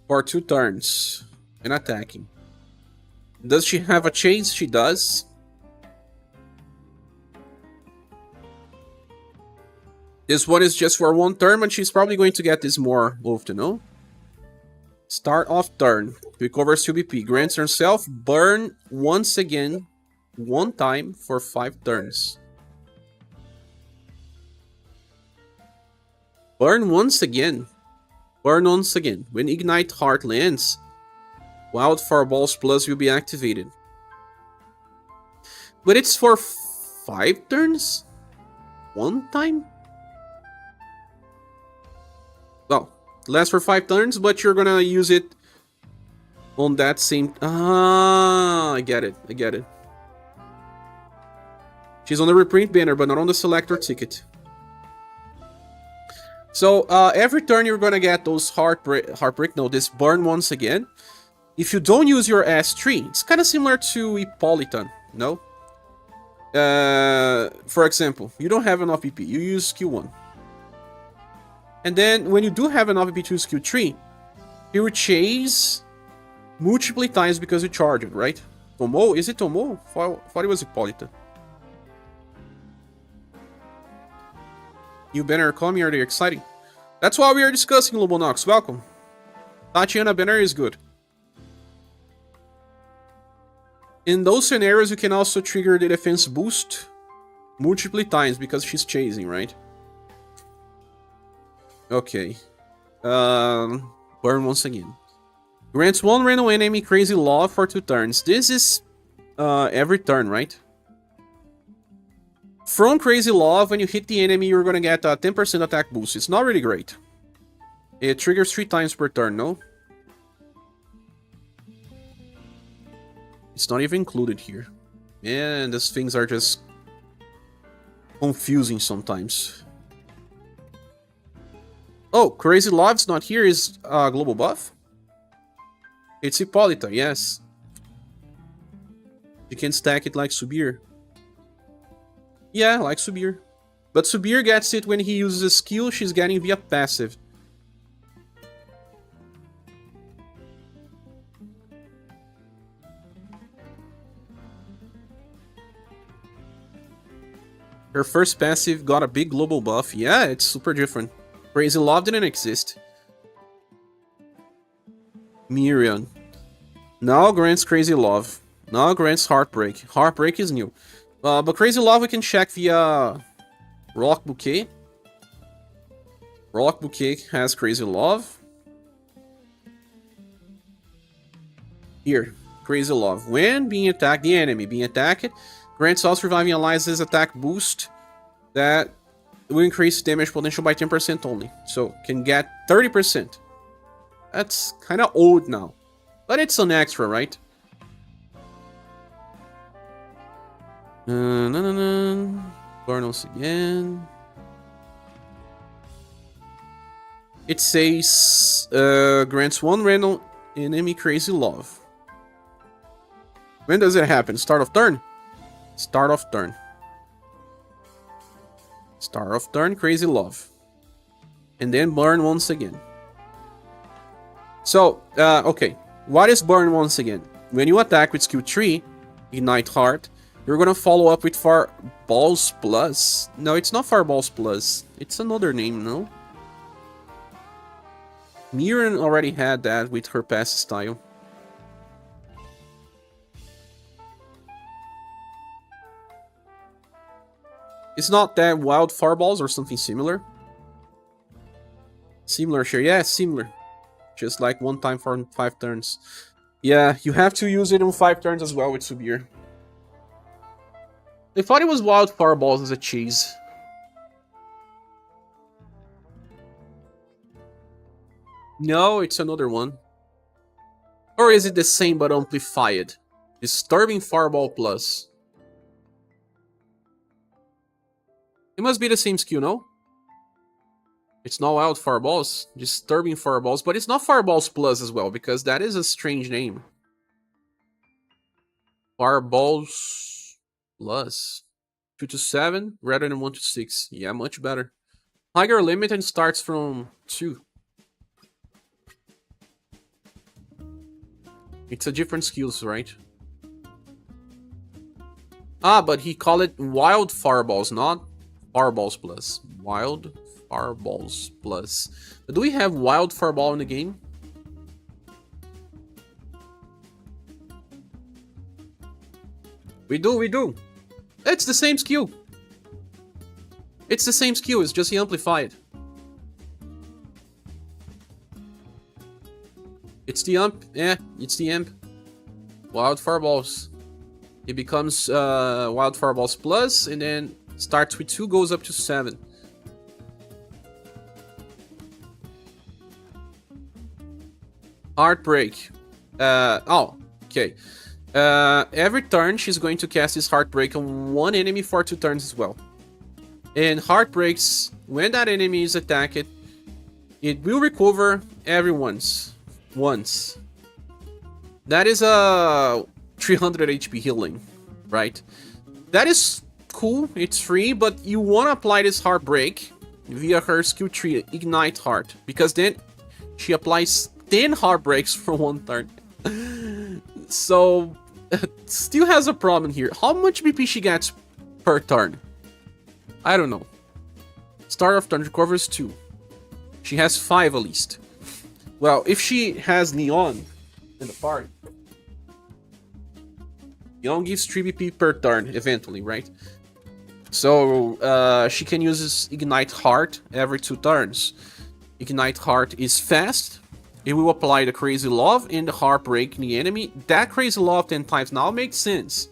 For 2 turns. And attacking. Does she have a chase? She does. This one is just for 1 turn, and she's probably going to get this more often, no? Start off turn. Recovers 2 BP. Grants herself burn once again. 1 time for 5 turns. Burn once again. Burn once again. When Ignite Heart lands, Wildfire Balls Plus will be activated. But it's for 5 turns? 1 time? Well, lasts for 5 turns, but you're gonna use it on that same... Ah, I get it. I get it. She's on the reprint banner, but not on the selector ticket. So, every turn you're gonna get those this burn once again. If you don't use your S3, it's kind of similar to Hippolytan, no? For example, you don't have enough PP, you use skill 1. And then, when you do have enough PP to use skill 3, you will chase multiple times because you charge it, right? Tomo? Is it Tomo? I thought it was Hippolyta. New banner coming, are they exciting? That's why we are discussing, Lobonox. Welcome. Tatiana banner is good. In those scenarios, you can also trigger the defense boost multiple times because she's chasing, right? Okay. Burn once again. Grants 1 random enemy crazy love for 2 turns. This is every turn, right? From Crazy Love, when you hit the enemy, you're gonna get a 10% attack boost. It's not really great. It triggers 3 times per turn, no? It's not even included here. And these things are just confusing sometimes. Oh, Crazy Love's not here. Is global buff? It's Hippolyta, yes. You can stack it like ScherBR. Yeah, like ScherBR. But ScherBR gets it when he uses a skill she's getting via passive. Her first passive got a big global buff. Yeah, it's super different. Crazy Love didn't exist. Mirin. Now grants Crazy Love. Now grants Heartbreak. Heartbreak is new. But Crazy Love we can check via Rock Bouquet. Rock Bouquet has Crazy Love. Here, Crazy Love. When being attacked, the enemy being attacked grants all surviving allies' attack boost that will increase damage potential by 10% only. So can get 30%. That's kind of old now. But it's an extra, right? Burn once again. It says grants one random enemy crazy love. When does it happen? Start of turn? Start of turn. Start of turn, crazy love. And then burn once again. So, okay. What is burn once again? When you attack with skill 3, Ignite Heart, you're gonna follow up with Fireballs Plus. No, it's not Fireballs Plus. It's another name, no? Mirin already had that with her past style. It's not that Wild Fireballs or something similar? Similar, sure. Yeah, similar. Just like one time for 5 turns. Yeah, you have to use it on 5 turns as well with ScherBR. I thought it was Wild Fireballs as a cheese. No, it's another one. Or is it the same but amplified? Disturbing Fireball Plus. It must be the same skill, no? It's not Wild Fireballs, Disturbing Fireballs, but it's not Fireballs Plus as well, because that is a strange name. Fireballs Plus. 2 to 7 rather than 1 to 6. Yeah, much better. Higher limit and starts from 2. It's a different skills, right? Ah, but he called it Wild Fireballs, not Fireballs Plus. Wild Fireballs Plus. But do we have Wild Fireball in the game? We do. It's the same skill. It's the same skill, it's just amplified. It's the amp. Yeah, it's the amp. Wild Fireballs. It becomes Wild Fireballs Plus, and then starts with 2, goes up to 7. Heartbreak. Oh, okay. Every turn, she's going to cast this Heartbreak on one enemy for 2 turns as well. And Heartbreaks, when that enemy is attacked, it will recover everyone's once. That is a 300 HP healing, right? That is cool, it's free, but you want to apply this Heartbreak via her skill 3, Ignite Heart, because then she applies 10 Heartbreaks for 1 turn. So, still has a problem here. How much BP she gets per turn? I don't know. Start of turn recovers 2. She has 5 at least. Well, if she has Neon in the party, Neon gives 3 BP per turn, eventually, right? So, she can use this Ignite Heart every 2 turns. Ignite Heart is fast. It will apply the Crazy Love and the Heartbreak in the enemy. That Crazy Love 10 times now makes sense.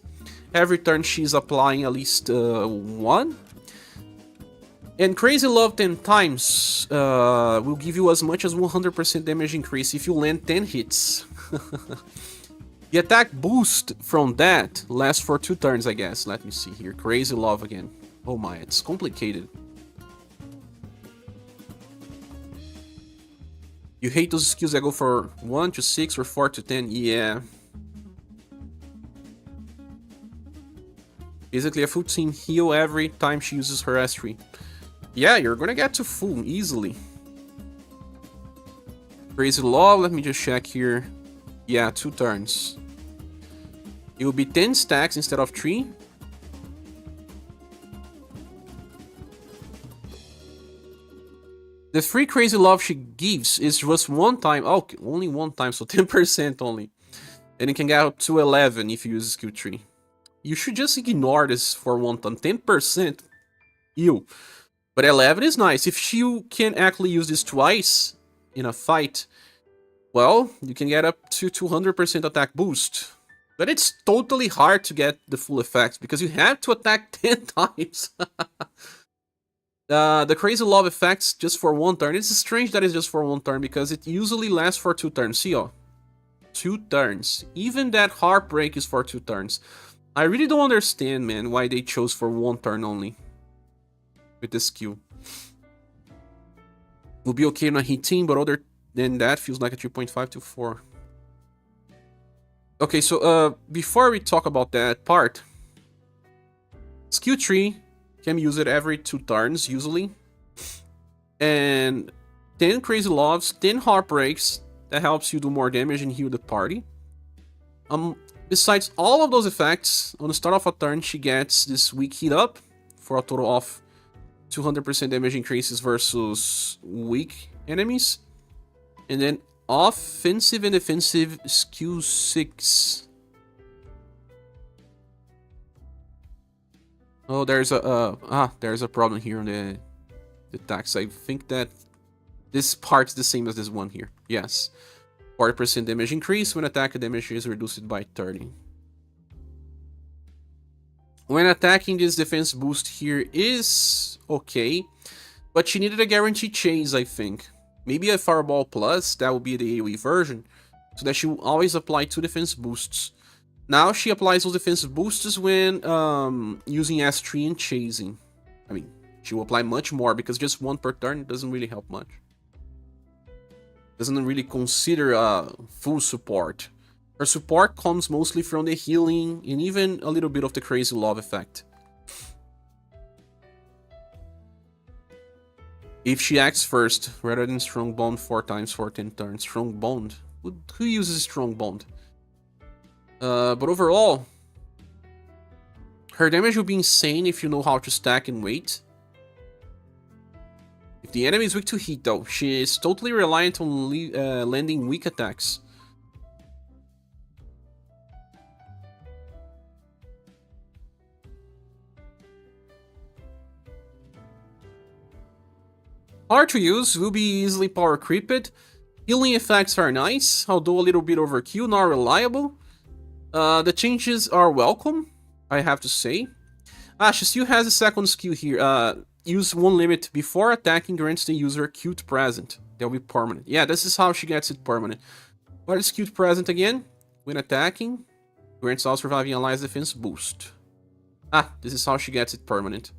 Every turn she's applying at least 1. And Crazy Love 10 times will give you as much as 100% damage increase if you land 10 hits. The attack boost from that lasts for 2 turns, I guess. Let me see here. Crazy Love again. Oh my, it's complicated. You hate those skills that go for 1 to 6 or 4 to 10? Yeah. Basically a full team heal every time she uses her S3. Yeah, you're gonna get to full easily. Crazy Love, let me just check here. Yeah, 2 turns. It will be 10 stacks instead of 3. The free Crazy Love she gives is just 1 time. Oh, only 1 time, so 10% only. And it can get up to 11 if you use skill 3. You should just ignore this for 1 time. 10%. Ew. But 11 is nice. If you can actually use this twice in a fight, well, you can get up to 200% attack boost. But it's totally hard to get the full effect because you have to attack 10 times. The Crazy Love effects just for one turn. It's strange that it's just for one turn because it usually lasts for 2 turns. See, oh, 2 turns. Even that Heartbreak is for 2 turns. I really don't understand, man, why they chose for 1 turn only with this skill. Will be okay on a hit team, but other than that, feels like a 3.5 to 4. Okay, so before we talk about that part, skill 3 can be used every 2 turns, usually. And 10 Crazy Loves, 10 Heartbreaks, that helps you do more damage and heal the party. Besides all of those effects, on the start of a turn, she gets this weak heat up for a total of 200% damage increases versus weak enemies. And then offensive and defensive skill 6. Oh, there's a problem here on the attacks. I think that this part's the same as this one here. Yes. 40% damage increase when attack damage is reduced by 30. When attacking, this defense boost here is okay, but she needed a guaranteed chase, I think. Maybe a Fireball Plus, that would be the AoE version, so that she will always apply 2 defense boosts. Now she applies those defense boosts when using S3 and chasing. I mean, she will apply much more because just 1 per turn doesn't really help much. Doesn't really consider full support. Her support comes mostly from the healing and even a little bit of the Crazy Love effect. If she acts first, rather than Strong Bond 4 times for 10 turns. Strong Bond? Who uses Strong Bond? But overall, her damage will be insane if you know how to stack and wait. If the enemy is weak to heat though, she is totally reliant on landing weak attacks. Hard to use, will be easily power creeped. Healing effects are nice, although a little bit overkill, not reliable. The changes are welcome, I have to say. She still has a second skill here. Use 1 limit before attacking grants the user cute present. They'll be permanent. Yeah, this is how she gets it permanent. What is cute present again? When attacking, grants all surviving allies defense boost. This is how she gets it permanent.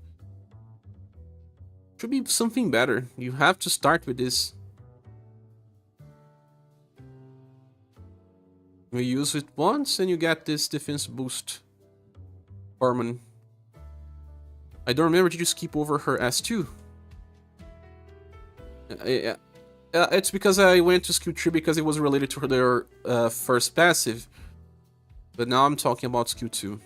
Should be something better. You have to start with this. You use it once and you get this defense boost. Permanent. I don't remember, did you skip over her S2? It's because I went to skill 3 because it was related to their first passive. But now I'm talking about skill 2.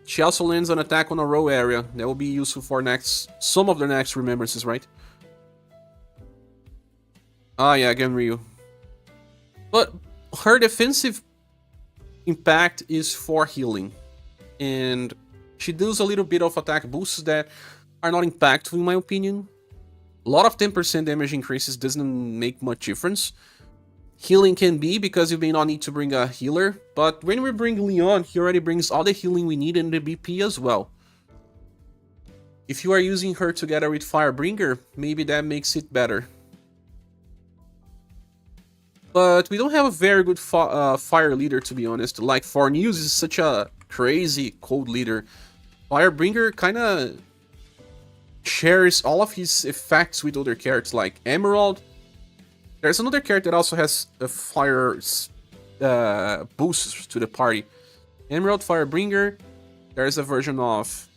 She also lands an attack on a row area. That will be useful for some of the next remembrances, right? Yeah, Genryu. But her defensive impact is for healing. And she does a little bit of attack boosts that are not impactful in my opinion. A lot of 10% damage increases doesn't make much difference. Healing can be because you may not need to bring a healer, but when we bring Leon, he already brings all the healing we need and the BP as well. If you are using her together with Firebringer, maybe that makes it better. But we don't have a very good fire leader, to be honest. Like, Fornews is such a crazy cold leader. Firebringer kinda shares all of his effects with other characters, like Emerald. There's another character that also has a fire boost to the party. Emerald, Firebringer. There's a version of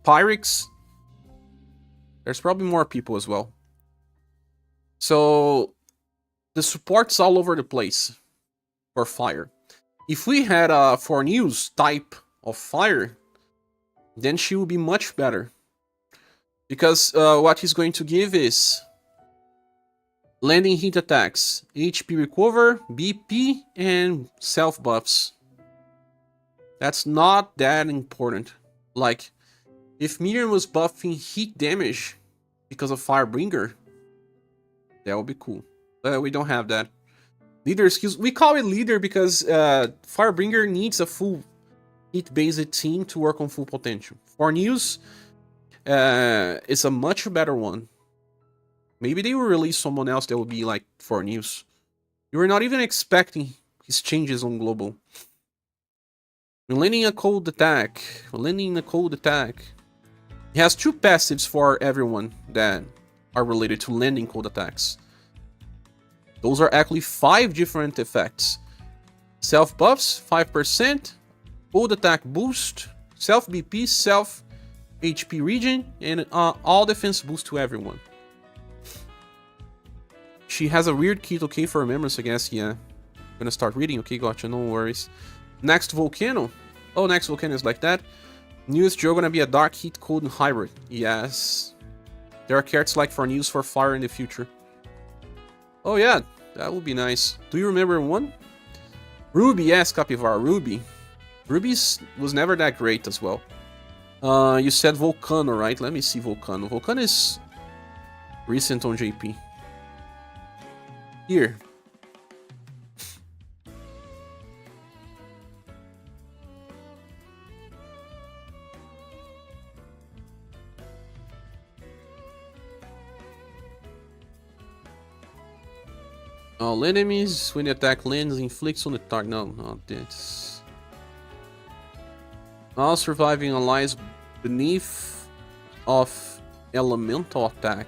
Pyrex. There's probably more people as well. So the support's all over the place for fire. If we had a Fornews type of fire, then she will be much better. Because what he's going to give is landing hit attacks, HP recover, BP, and self buffs. That's not that important. Like, if Mirin was buffing heat damage because of Firebringer, that would be cool. But we don't have that. Leader skills, we call it leader because Firebringer needs a full hit-based team to work on full potential. For News, it's a much better one. Maybe they will release someone else that will be like for News. You were not even expecting his changes on global. Landing a cold attack. Landing a cold attack. He has 2 passives for everyone that are related to landing cold attacks. Those are actually 5 different effects. Self buffs, 5%, cold attack boost, self BP, self HP regen, and all defense boost to everyone. She has a weird kit, okay, for remembrance, I guess, yeah. I'm gonna start reading, okay, gotcha, no worries. Next Volcano. Oh, next Volcano is like that. News Joe gonna be a dark heat cold hybrid. Yes. There are cards like for News for fire in the future. Oh yeah, that would be nice. Do you remember one? Ruby, yes, Capivara, Ruby. Ruby's was never that great as well. You said Volcano, right? Let me see Volcano. Volcano is recent on JP. Here. All enemies, when the attack lands, inflicts on the target. No, not this. All surviving allies beneath of elemental attack.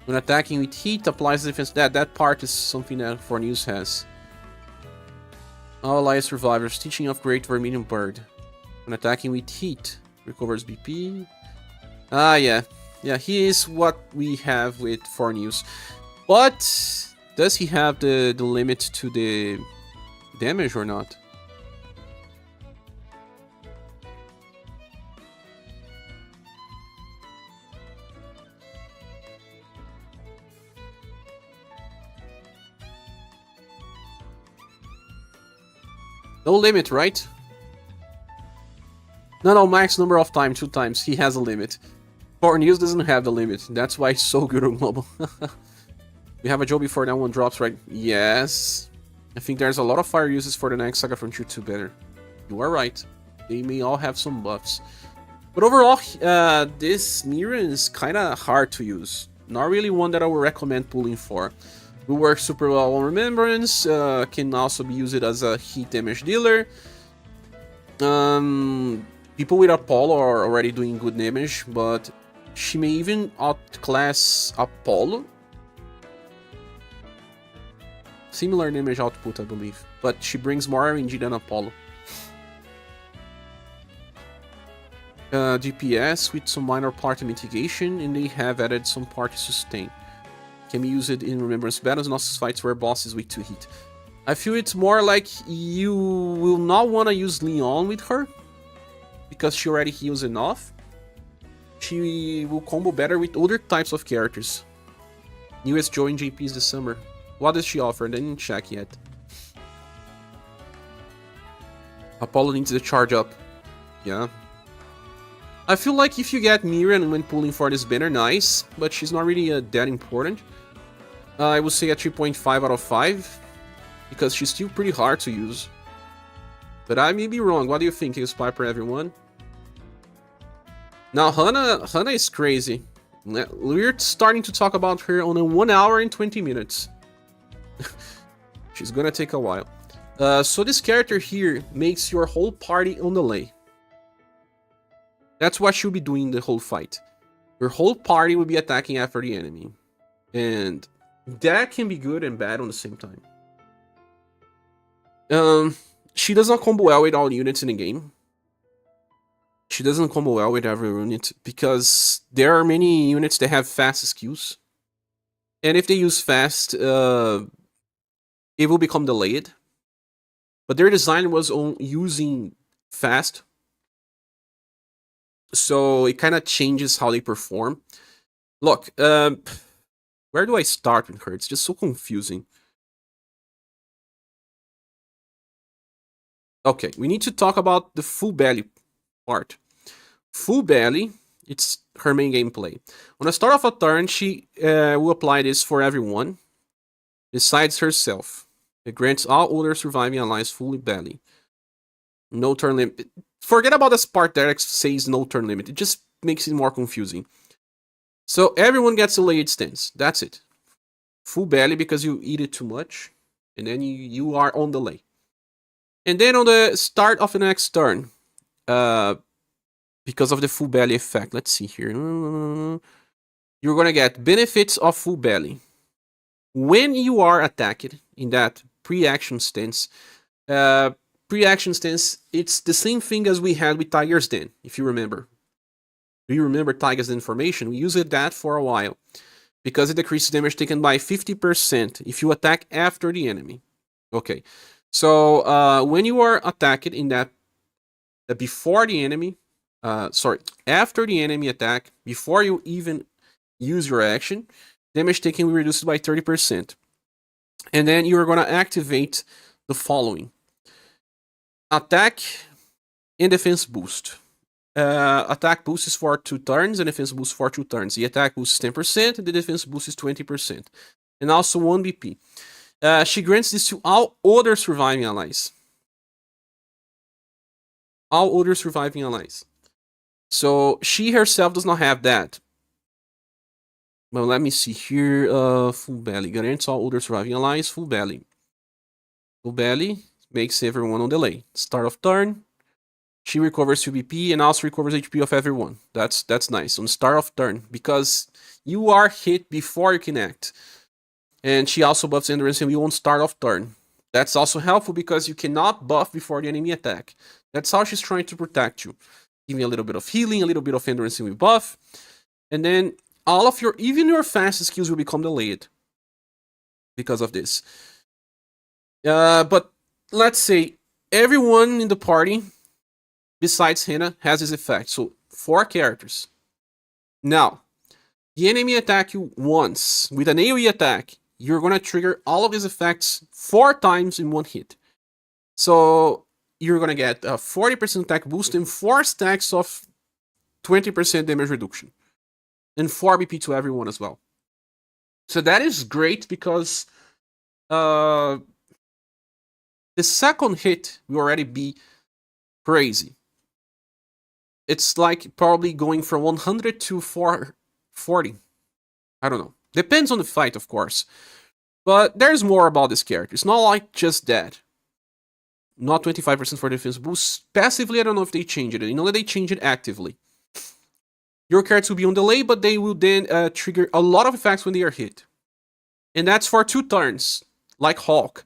When attacking with heat, applies defense. That part is something that For News has. All allies survivors, teaching of Great Vermilion Bird. When attacking with heat, recovers BP. Ah, yeah. Yeah, he is what we have with For News. But does he have the limit to the damage or not? No limit, right? No, max number of time, 2 times. He has a limit. For News doesn't have the limit. That's why it's so good on global. We have a Joe before that one drops, right? Yes. I think there's a lot of fire uses for the next SaGa Frontier 2 better. You are right. They may all have some buffs. But overall, this Mirin is kind of hard to use. Not really one that I would recommend pulling for. Will work super well on Remembrance. Can also be used as a heat damage dealer. People with Apollo are already doing good damage, but she may even outclass Apollo. Similar damage output, I believe, but she brings more RNG than Apollo. DPS with some minor party mitigation, and they have added some party sustain. Can be used in Remembrance battles and also fights where bosses with 2 hit. I feel it's more like you will not want to use Leon with her, because she already heals enough. She will combo better with other types of characters. Newest join JPs this summer. What does she offer? I didn't check yet. Apollo needs to charge up. Yeah. I feel like if you get Mirin when pulling for this banner, nice, but she's not really that important. I would say a 3.5 out of 5, because she's still pretty hard to use. But I may be wrong. What do you think, Piper, everyone? Now, Hana is crazy. We're starting to talk about her on a 1 hour and 20 minutes. She's gonna take a while. So this character here makes your whole party on delay. That's what she'll be doing the whole fight. Your whole party will be attacking after the enemy. And that can be good and bad on the same time. She does not combo well with all units in the game. She doesn't combo well with every unit, because there are many units that have fast skills. And if they use fast, it will become delayed. But their design was on using fast. So it kind of changes how they perform. Look, where do I start with her? It's just so confusing. Okay, we need to talk about the full belly part. Full belly, it's her main gameplay. On the start of a turn, she will apply this for everyone, besides herself. It grants all other surviving allies fully belly. No turn limit. Forget about this part that says no turn limit. It just makes it more confusing. So everyone gets a layered stance. That's it. Full belly because you eat it too much. And then you are on delay. And then on the start of the next turn, because of the full belly effect, let's see here. You're gonna get benefits of full belly. When you are attacked in that pre-action stance, pre-action stance, it's the same thing as we had with Tiger's Den, if you remember. Do you remember Tiger's Den formation? We used that for a while because it decreases damage taken by 50% if you attack after the enemy. Okay, so when you are attacked in that before the enemy, after the enemy attack, before you even use your action, damage taken will be reduced by 30%. And then you're going to activate the following: attack and defense boost. Attack boost is for 2 turns and defense boost for 2 turns. The attack boost is 10%, and the defense boost is 20%. And also 1 BP. She grants this to all other surviving allies. All other surviving allies. So she herself does not have that. Well, let me see here. Full belly. Grants all other surviving allies. Full belly. Full belly makes everyone on delay. Start of turn. She recovers 2 BP and also recovers HP of everyone. That's nice. On start of turn. Because you are hit before you can act. And she also buffs endurance and you on start of turn. That's also helpful because you cannot buff before the enemy attack. That's how she's trying to protect you. Giving a little bit of healing, a little bit of endurance and we buff. And then all of even your fast skills will become delayed. Because of this. But let's say everyone in the party, besides Hana, has this effect. So 4 characters. Now, the enemy attack you once with an AoE attack. You're going to trigger all of these effects 4 times in one hit. So you're going to get a 40% attack boost and 4 stacks of 20% damage reduction. And 4 BP to everyone as well. So that is great because the second hit will already be crazy. It's like probably going from 100 to 440. I don't know. Depends on the fight, of course. But there's more about this character. It's not like just that. Not 25% for defense boost. Passively, I don't know if they changed it. You know that they changed it actively. Your characters will be on delay, but they will then trigger a lot of effects when they are hit. And that's for 2 turns, like Hulk.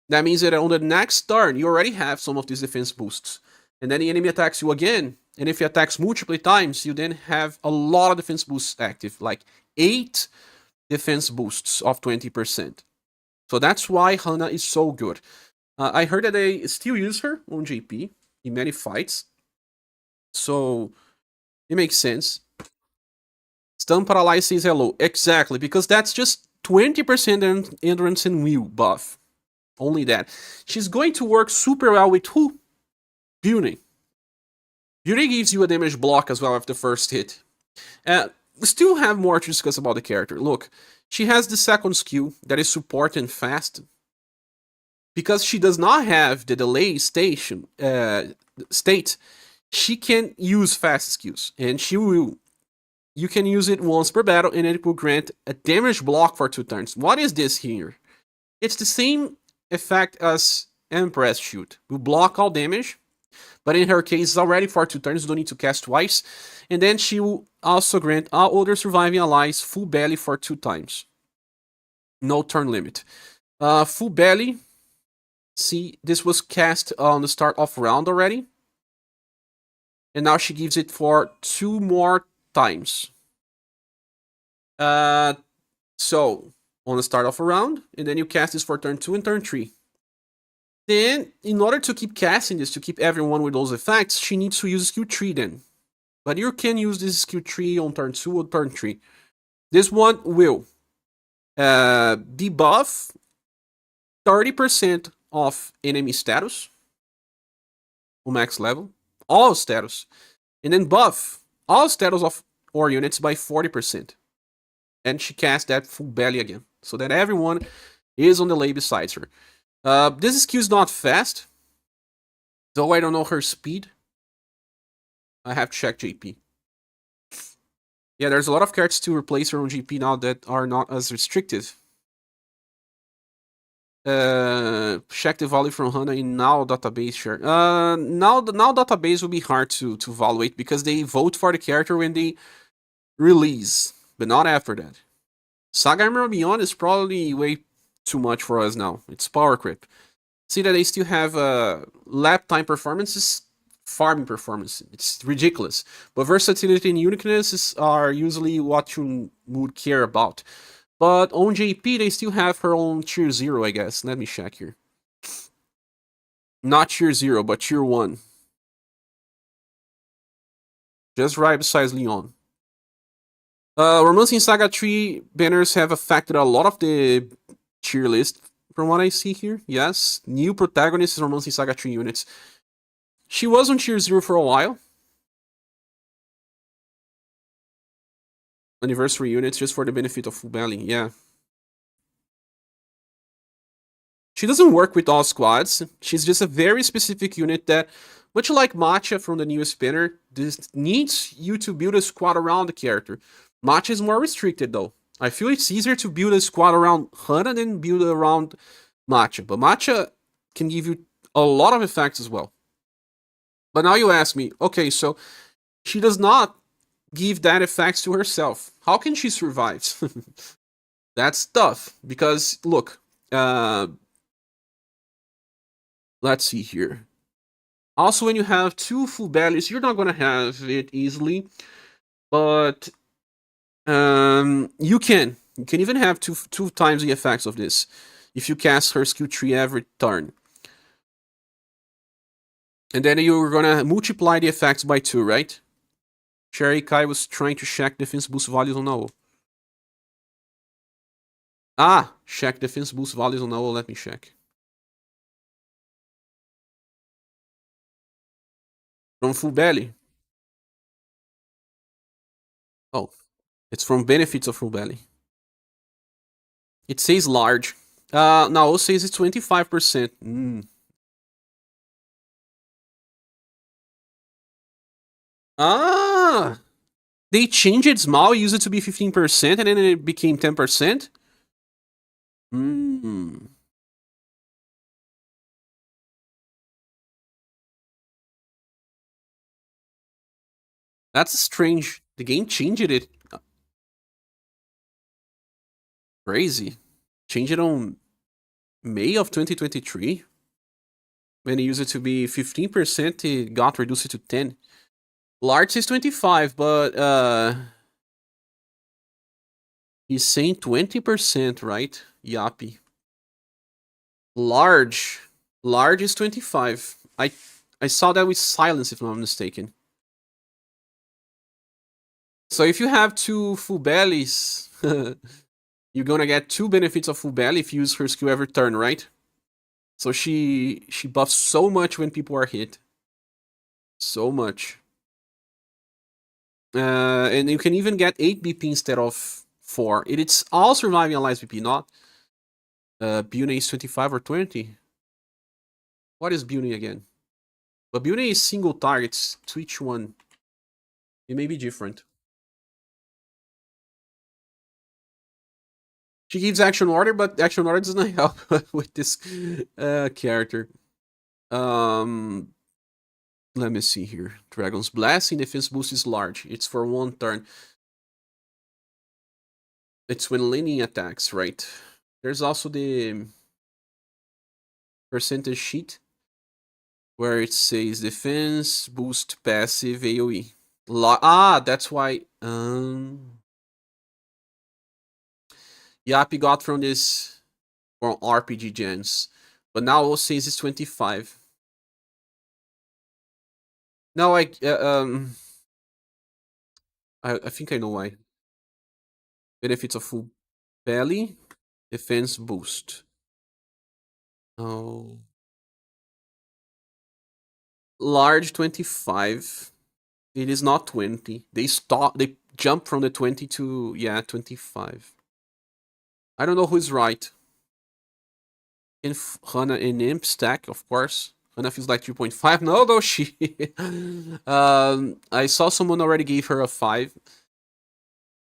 That means that on the next turn, you already have some of these defense boosts. And then the enemy attacks you again. And if he attacks multiple times, you then have a lot of defense boosts active, like 8 defense boosts of 20%. So that's why Hana is so good. I heard that they still use her on JP in many fights. So it makes sense. Stun Paralyze says hello. Exactly, because that's just 20% endurance and will buff. Only that. She's going to work super well with who? Beauty. Beauty gives you a damage block as well after the first hit. We still have more to discuss about the character. Look, she has the second skill that is support and fast. Because she does not have the delay state, she can use fast skills. And she will. You can use it once per battle and it will grant a damage block for 2 turns. What is this here? It's the same effect as Empress Shoot. Will block all damage. But in her case, it's already for 2 turns. You don't need to cast twice. And then she will also grant all other surviving allies full belly for 2 times. No turn limit. Full belly. See, this was cast on the start of round already. And now she gives it for 2 more times. So, on the start of a round. And then you cast this for turn 2 and turn 3. Then, in order to keep casting this, to keep everyone with those effects, she needs to use skill 3 then. But you can use this skill 3 on turn 2 or turn 3. This one will debuff 30% of enemy status on max level. All status. And then buff all status of our units by 40%. And she casts that full belly again. So that everyone is on delay besides her. This skill is not fast. Though I don't know her speed, I have to check JP. Yeah, there's a lot of cards to replace her on GP now that are not as restrictive. Check the value from Hana in now database share. Now database will be hard to evaluate because they vote for the character when they release, but not after that. SaGa Emerald Beyond is probably way too much for us now. It's power creep. See that they still have lap time performances, farming performance. It's ridiculous. But versatility and uniqueness are usually what you would care about. But on JP, they still have her own tier 0, I guess. Let me check here. Not tier 0, but tier 1. Just right beside Leon. Romancing Saga 3 banners have affected a lot of the tier list, from what I see here. Yes, new protagonists Romancing Saga 3 units. She was on tier 0 for a while. Anniversary units just for the benefit of full belly, yeah. She doesn't work with all squads. She's just a very specific unit that, much like Matcha from the newest banner, this needs you to build a squad around the character. Matcha is more restricted though. I feel it's easier to build a squad around Hana than build around Matcha. But Matcha can give you a lot of effects as well. But now you ask me, okay, so she does not give that effects to herself. How can she survive? That's tough because look, let's see here. Also, when you have two full bellies, you're not gonna have it easily, but you can even have two times the effects of this if you cast her skill tree every turn. And then you're gonna multiply the effects by 2, right? Sherry Kai was trying to check defense boost values on Owl. Ah, check defense boost values on Owl. Let me check. From full belly. Oh, it's from benefits of full belly. It says large. Now it says it's 25%. Ah, they changed it small, used it to be 15%, and then it became 10%. That's strange. The game changed it. Crazy. Changed it on May of 2023. When it used it to be 15%, it got reduced to 10. Large says 25, but he's saying 20%, right? Yappy. Large is 25. I saw that with silence, if I'm not mistaken. So if you have two full bellies, you're gonna get 2 benefits of full belly if you use her skill every turn, right? So she buffs so much when people are hit. So much. And you can even get 8 BP instead of 4. It's all surviving allies BP, not Bune is 25 or 20. What is Bune again? But Bune is single targets to each one. It may be different. She gives action order, but action order does not help with this character. Let me see here. Dragon's Blessing, defense boost is large. It's for 1 turn. It's when leaning attacks, right? There's also the percentage sheet where it says defense boost passive AoE. That's why. Yappy got from this from RPG gens, but now it says it's 25. No, I think I know why. Benefits of full belly, defense boost. Oh, large 25. It is not 20. They jump from the 20 to 25. I don't know who's right. In Hana and Imp stack, of course. Hana feels like 3.5. No, though, she... I saw someone already gave her a 5.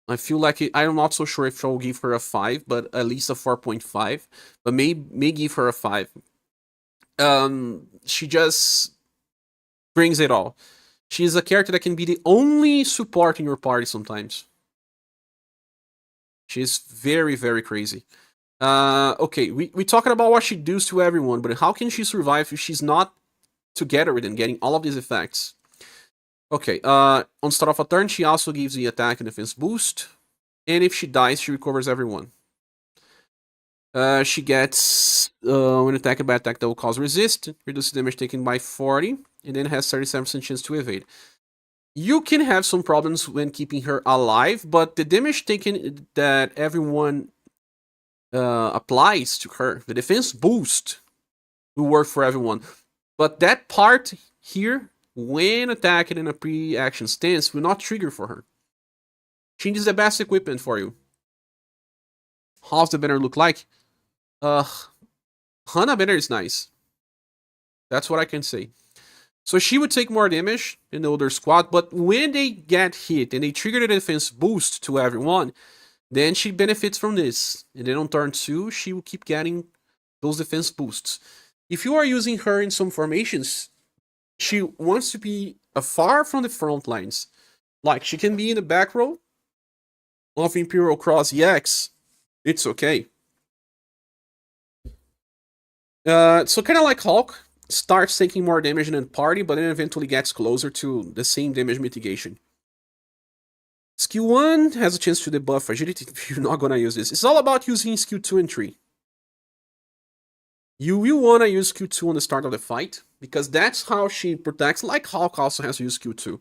I feel like I'm not so sure if I'll give her a 5, but at least a 4.5. But may give her a 5. She just brings it all. She's a character that can be the only support in your party sometimes. She's very, very crazy. Okay, we talking about what she does to everyone, but how can she survive if she's not together with them, getting all of these effects? Okay, on start of a turn, she also gives the attack and defense boost. And if she dies, she recovers everyone. She gets, when attacked by attack that will cause resist, reduces damage taken by 40, and then has 37% chance to evade. You can have some problems when keeping her alive, but the damage taken that everyone applies to her, the defense boost, will work for everyone. But that part here, when attacking in a pre-action stance, will not trigger for her. She needs the best equipment for you. How's the banner look like? Hana banner is nice. That's what I can say. So she would take more damage than the older squad, but when they get hit and they trigger the defense boost to everyone, then she benefits from this. And then on turn 2, she will keep getting those defense boosts. If you are using her in some formations, she wants to be far from the front lines. Like, she can be in the back row of Imperial Cross EX. It's okay. So kind of like Hulk, starts taking more damage in the party, but then eventually gets closer to the same damage mitigation. Skill 1 has a chance to debuff agility if you're not gonna use this. It's all about using skill 2 and 3. You will wanna use skill 2 on the start of the fight, because that's how she protects, like Hulk also has to use skill 2.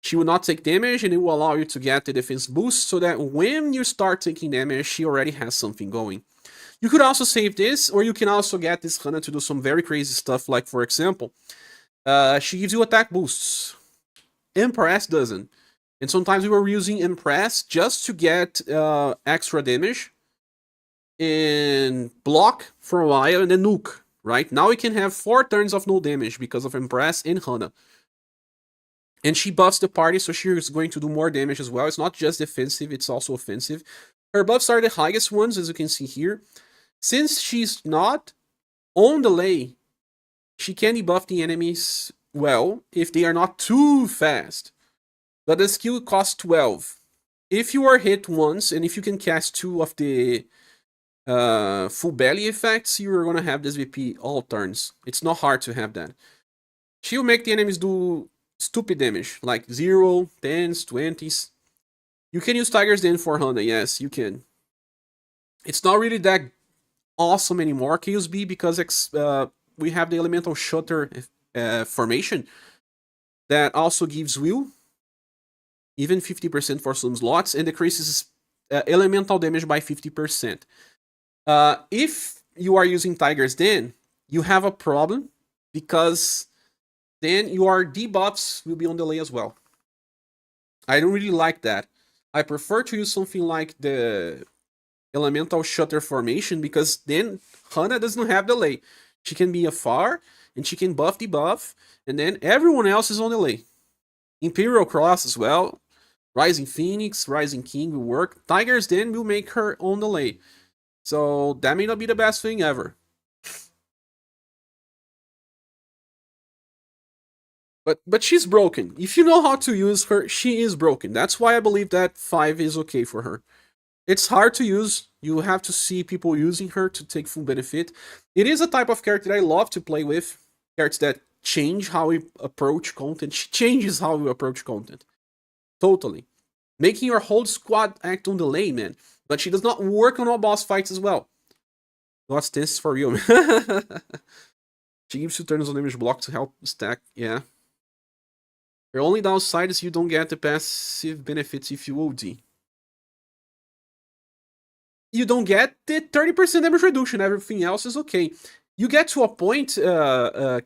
She will not take damage, and it will allow you to get the defense boost, so that when you start taking damage, she already has something going. You could also save this, or you can also get this Hana to do some very crazy stuff, like, for example, she gives you attack boosts. Impress doesn't. And sometimes we were using Impress just to get extra damage and block for a while and then nuke, right? Now we can have 4 turns of no damage because of Impress and Hana. And she buffs the party, so she's going to do more damage as well. It's not just defensive, it's also offensive. Her buffs are the highest ones, as you can see here. Since she's not on delay, she can debuff the enemies well if they are not too fast. But the skill costs 12. If you are hit once, and if you can cast 2 of the full belly effects, you're gonna have this VP all turns. It's not hard to have that. She'll make the enemies do stupid damage, like 0, 10s, 20s. You can use Tiger's Den for Hana, yes, you can. It's not really that awesome anymore, Chaos B, because we have the Elemental Shutter formation that also gives will, even 50% for some slots, and decreases elemental damage by 50%. If you are using Tiger's Den, you have a problem, because then your debuffs will be on delay as well. I don't really like that. I prefer to use something like the Elemental Shutter formation, because then Hana doesn't have delay. She can be afar, and she can buff debuff, and then everyone else is on delay. Imperial Cross as well. Rising Phoenix, Rising King will work. Tiger's Den will make her on delay. So that may not be the best thing ever. But she's broken. If you know how to use her, she is broken. That's why I believe that 5 is okay for her. It's hard to use. You have to see people using her to take full benefit. It is a type of character that I love to play with. Characters that change how we approach content. She changes how we approach content. Totally. Making your whole squad act on delay, man. But she does not work on all boss fights as well. What's this for you, man? She gives 2 turns on damage block to help stack. Yeah. Your only downside is you don't get the passive benefits if you OD. You don't get the 30% damage reduction. Everything else is okay. You get to a point,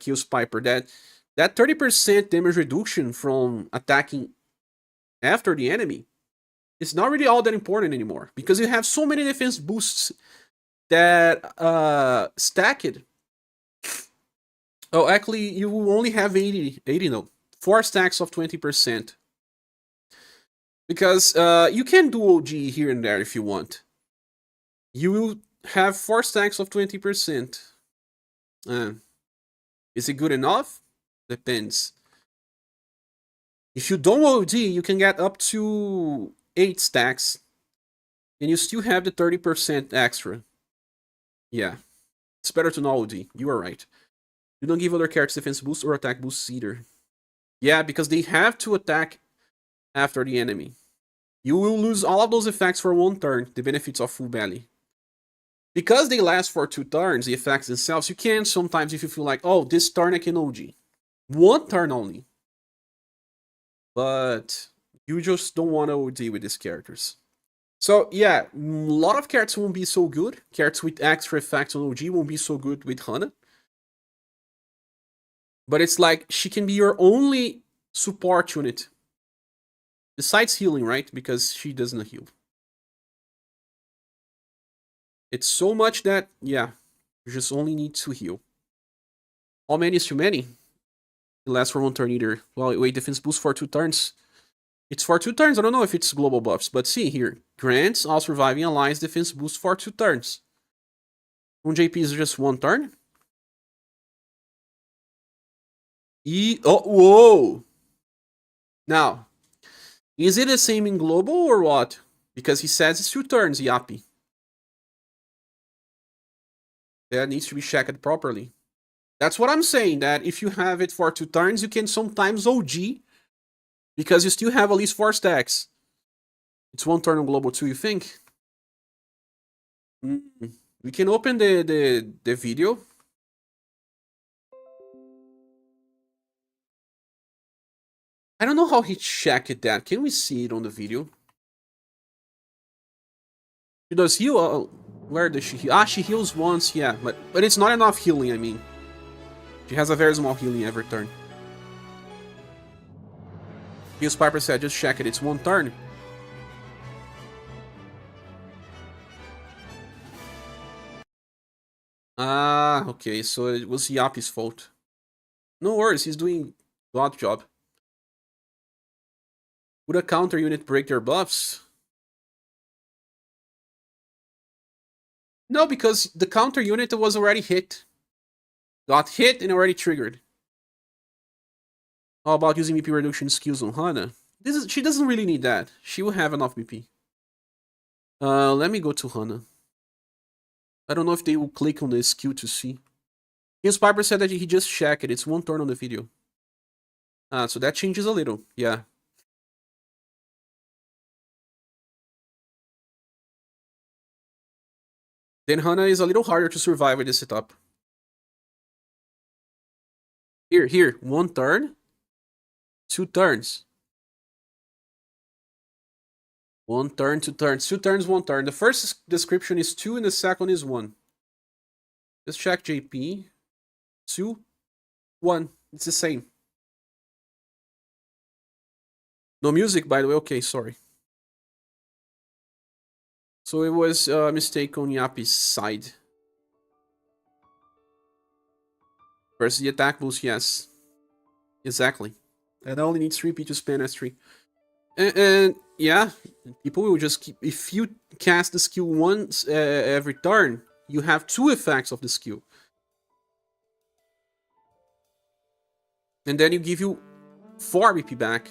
Kills Piper, that 30% damage reduction from attacking after the enemy is not really all that important anymore, because you have so many defense boosts that stacked Oh, actually, you will only have 80 no, 4 stacks of 20%. Because you can do OG here and there if you want. You will have 4 stacks of 20%. Is it good enough? Depends. If you don't OG, you can get up to 8 stacks. And you still have the 30% extra. Yeah. It's better to not OD. You are right. You don't give other characters defense boosts or attack boosts either. Yeah, because they have to attack after the enemy. You will lose all of those effects for 1 turn, the benefits of full belly. Because they last for 2 turns, the effects themselves, you can sometimes, if you feel like, oh, this turn I can OG. 1 turn only. But you just don't want to OD with these characters. So yeah, a lot of characters won't be so good. Characters with extra effects on OG won't be so good with Hana. But it's like, she can be your only support unit. Besides healing, right? Because she doesn't heal. It's so much that, yeah, you just only need to heal. How many is too many? It lasts for 1 turn either. Well, wait, defense boost for 2 turns. It's for 2 turns. I don't know if it's global buffs, but see here. Grants all surviving allies defense boost for 2 turns. 1 JP is just 1 turn. Oh, whoa! Now, is it the same in global or what? Because he says it's 2 turns, Yappy. That needs to be checked properly. That's what I'm saying, that if you have it for 2 turns, you can sometimes OG, because you still have at least 4 stacks. It's 1 turn on global too, you think? We can open the video. I don't know how he checked that. Can we see it on the video? She does heal? Where does she heal? Ah, she heals once, yeah. But it's not enough healing, I mean. She has a very small healing every turn. Heals Piper said, just check it. It's 1 turn. Ah, okay. So it was Yappy's fault. No worries, he's doing God job. Would a counter unit break their buffs? No, because the counter unit was already hit. Got hit and already triggered. How about using BP reduction skills on Hana? She doesn't really need that. She will have enough BP. Let me go to Hana. I don't know if they will click on the skill to see. His Piper said that he just checked it. It's 1 turn on the video. So that changes a little. Yeah. Then Hana is a little harder to survive with this setup. Here. 1 turn. 2 turns. 1 turn, 2 turns. 2 turns, 1 turn. The first description is 2 and the second is 1. Let's check JP. 2, 1. It's the same. No music, by the way. Okay, sorry. So it was a mistake on Yappy's side. Versus the attack boost, yes. Exactly. That only needs 3p to spam S3. And yeah, people will just keep... If you cast the skill once every turn, you have 2 effects of the skill. And then you give you 4 BP back.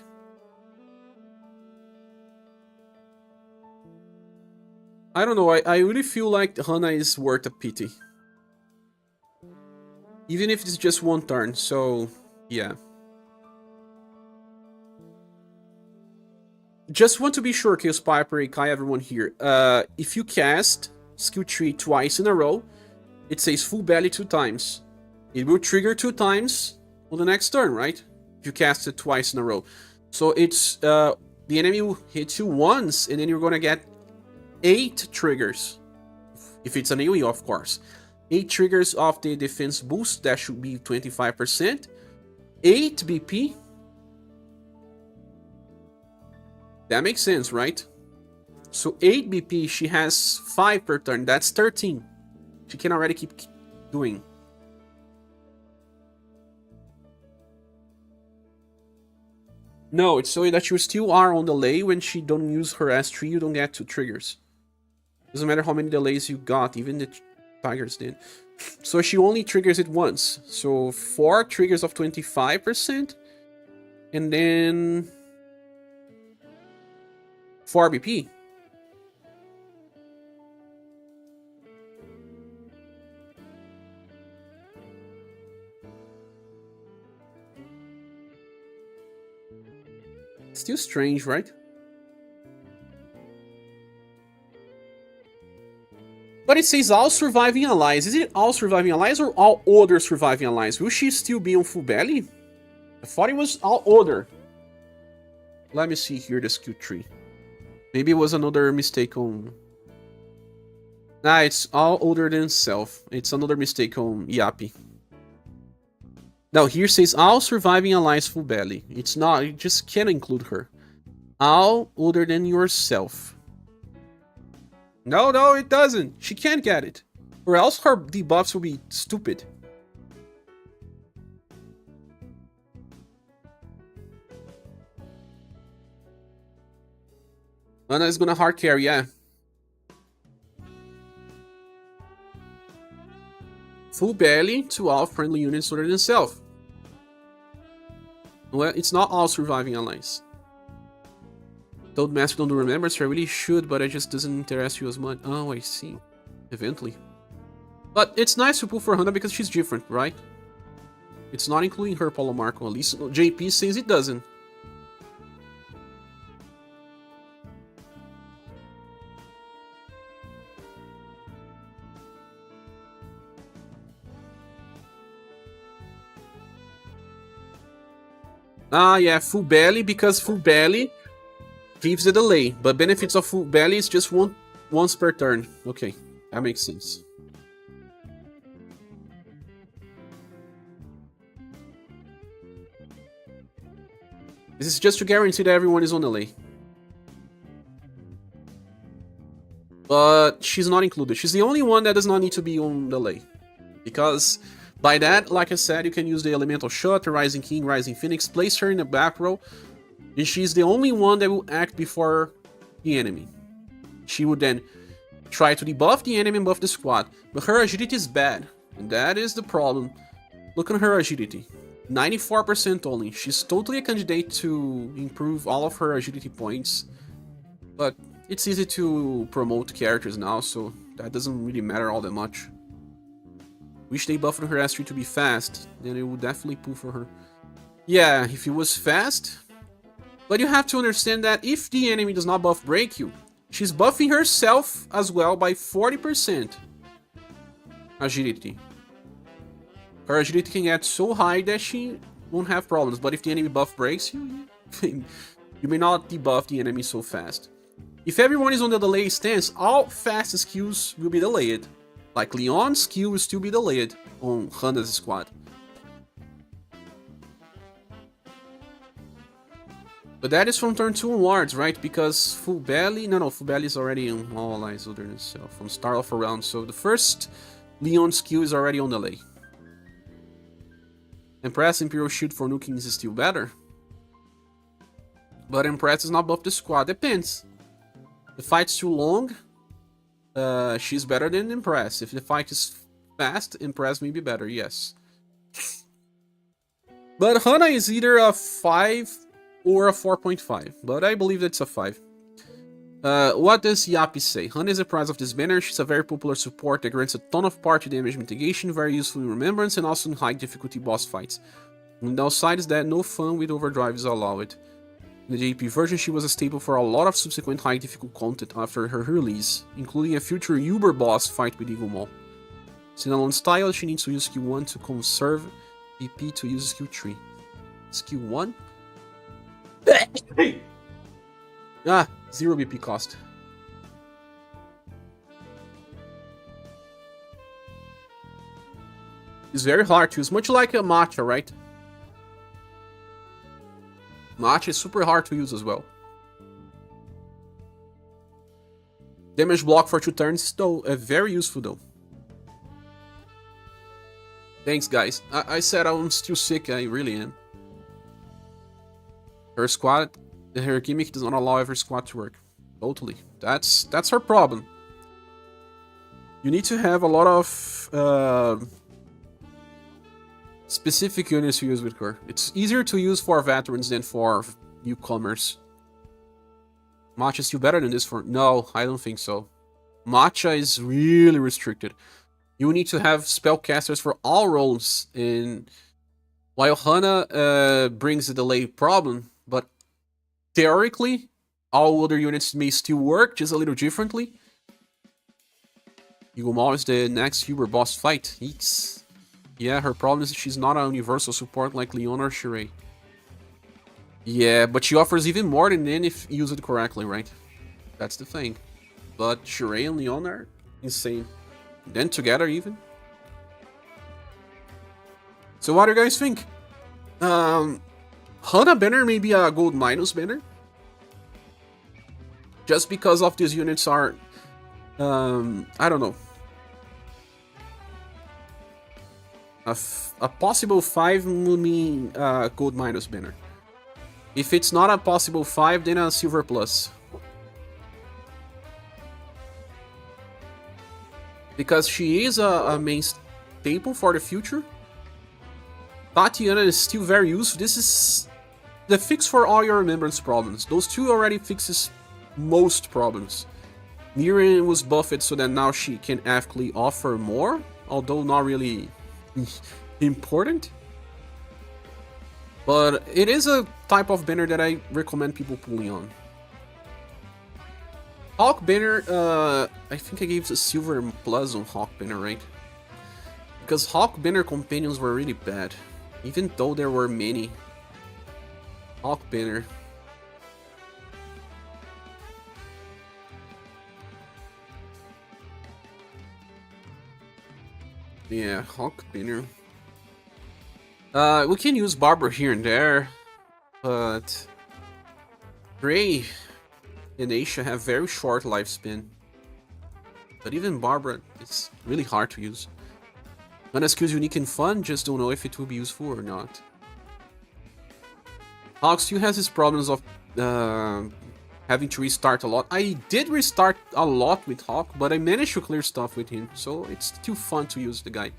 I don't know, I really feel like Hana is worth a pity. Even if it's just 1 turn, so yeah. Just want to be sure, Chaos Piper, Ikai, everyone here. If you cast skill tree twice in a row, it says full belly 2 times. It will trigger 2 times on the next turn, right? If you cast it twice in a row. So it's the enemy will hit you once, and then you're gonna get 8 triggers. If it's an AoE, of course. 8 triggers of the defense boost, that should be 25%. 8 BP. That makes sense, right? So 8 BP, she has 5 per turn. That's 13. She can already keep doing. No, it's so that you still are on delay when she don't use her S3, you don't get 2 triggers. Doesn't matter how many delays you got, even the tigers did. So she only triggers it once. So 4 triggers of 25%, and then 4 BP. Still strange, right? But it says all surviving allies. Is it all surviving allies or all other surviving allies? Will she still be on full belly? I thought it was all other. Let me see here the skill tree. Maybe it was another mistake on... Nah, it's all older than self. It's another mistake on Yapi. Now here says all surviving allies full belly. It's not, it just can't include her. All older than yourself. No, it doesn't. She can't get it. Or else her debuffs will be stupid. Hana is gonna hard carry, yeah. Full belly to all friendly units older than self. Well, it's not all surviving allies. Told Master don't do remembrance, I really should, but it just doesn't interest you as much. Oh, I see. Eventually. But it's nice to pull for Hana because she's different, right? It's not including her Paulo Marco. At least JP says it doesn't. Ah, yeah, full belly, because full belly gives a delay, but benefits of full belly is just once per turn. Okay, that makes sense. This is just to guarantee that everyone is on delay. But she's not included. She's the only one that does not need to be on delay. Because by that, like I said, you can use the Elemental Shot, the Rising King, Rising Phoenix, place her in the back row, and she's the only one that will act before the enemy. She would then try to debuff the enemy and buff the squad, but her agility is bad, and that is the problem. Look at her agility. 94% only. She's totally a candidate to improve all of her agility points, but it's easy to promote characters now, so that doesn't really matter all that much. Wish they buffed her S3 to be fast, then it would definitely pull for her. Yeah, if it was fast. But you have to understand that if the enemy does not buff break you, she's buffing herself as well by 40% agility. Her agility can get so high that she won't have problems, but if the enemy buff breaks you, you may not debuff the enemy so fast. If everyone is on the delay stance, all fast skills will be delayed. Like Leon's skill will still be delayed on Hana's squad. But that is from turn 2 onwards, right? Because full belly... No, full belly is already on all allies other than self from start off a round. So the first Leon skill is already on delay. Empress Imperial Shield for nuking is still better. But Empress is not buff the squad. Depends. The fight's too long. She's better than Impress. If the fight is fast, Impress may be better, yes. But Hana is either a 5 or a 4.5, but I believe that's a 5. What does Yapi say? Hana is the prize of this banner. She's a very popular support that grants a ton of party damage mitigation, very useful in Remembrance, and also in high difficulty boss fights. And the downside is that no fun with overdrive is allowed. In the JP version, she was a staple for a lot of subsequent high difficult content after her release, including a future Uber boss fight with Evil Maul. Standalone style, she needs to use skill 1 to conserve BP to use skill 3. Skill 1? Ah, 0 BP cost. It's very hard to use, much like a Matcha, right? Matcha is super hard to use as well. Damage block for 2 turns, though, very useful though. Thanks, guys. I said I'm still sick, I really am. Her squad, her gimmick does not allow every squad to work. Totally. That's her problem. You need to have a lot of specific units to use with her. It's easier to use for veterans than for newcomers. Matcha's still better than this for... No, I don't think so. Matcha is really restricted. You need to have spellcasters for all roles, and while Hana brings a delay problem, but theoretically, all other units may still work, just a little differently. Yugumon is the next Uber boss fight. Eeks. Yeah, her problem is she's not a universal support like Leon or Sheree. Yeah, but she offers even more than Nin if you use it correctly, right? That's the thing. But Sheree and Leon are insane. Then together even. So what do you guys think? Hana banner may be a gold minus banner. Just because of these units are... I don't know. A possible 5 would mean gold minus banner. If it's not a possible 5, then a silver plus. Because she is a main staple for the future. Tatiana is still very useful. This is the fix for all your remembrance problems. Those two already fixes most problems. Mirin was buffed so that now she can actually offer more, although not really important. But it is a type of banner that I recommend people pulling on. Hawk banner, I think I gave a silver plus on Hawk banner, right? Because Hawk banner companions were really bad, even though there were many. Hawk banner. Yeah, Hawk banner. We can use Barbara here and there, but Ray and Aisha have very short lifespan. But even Barbara, it's really hard to use. Hana skills unique and fun, just don't know if it will be useful or not. Hawk still has his problems of having to restart a lot. I did restart a lot with Hawk, but I managed to clear stuff with him, so it's still fun to use the guy.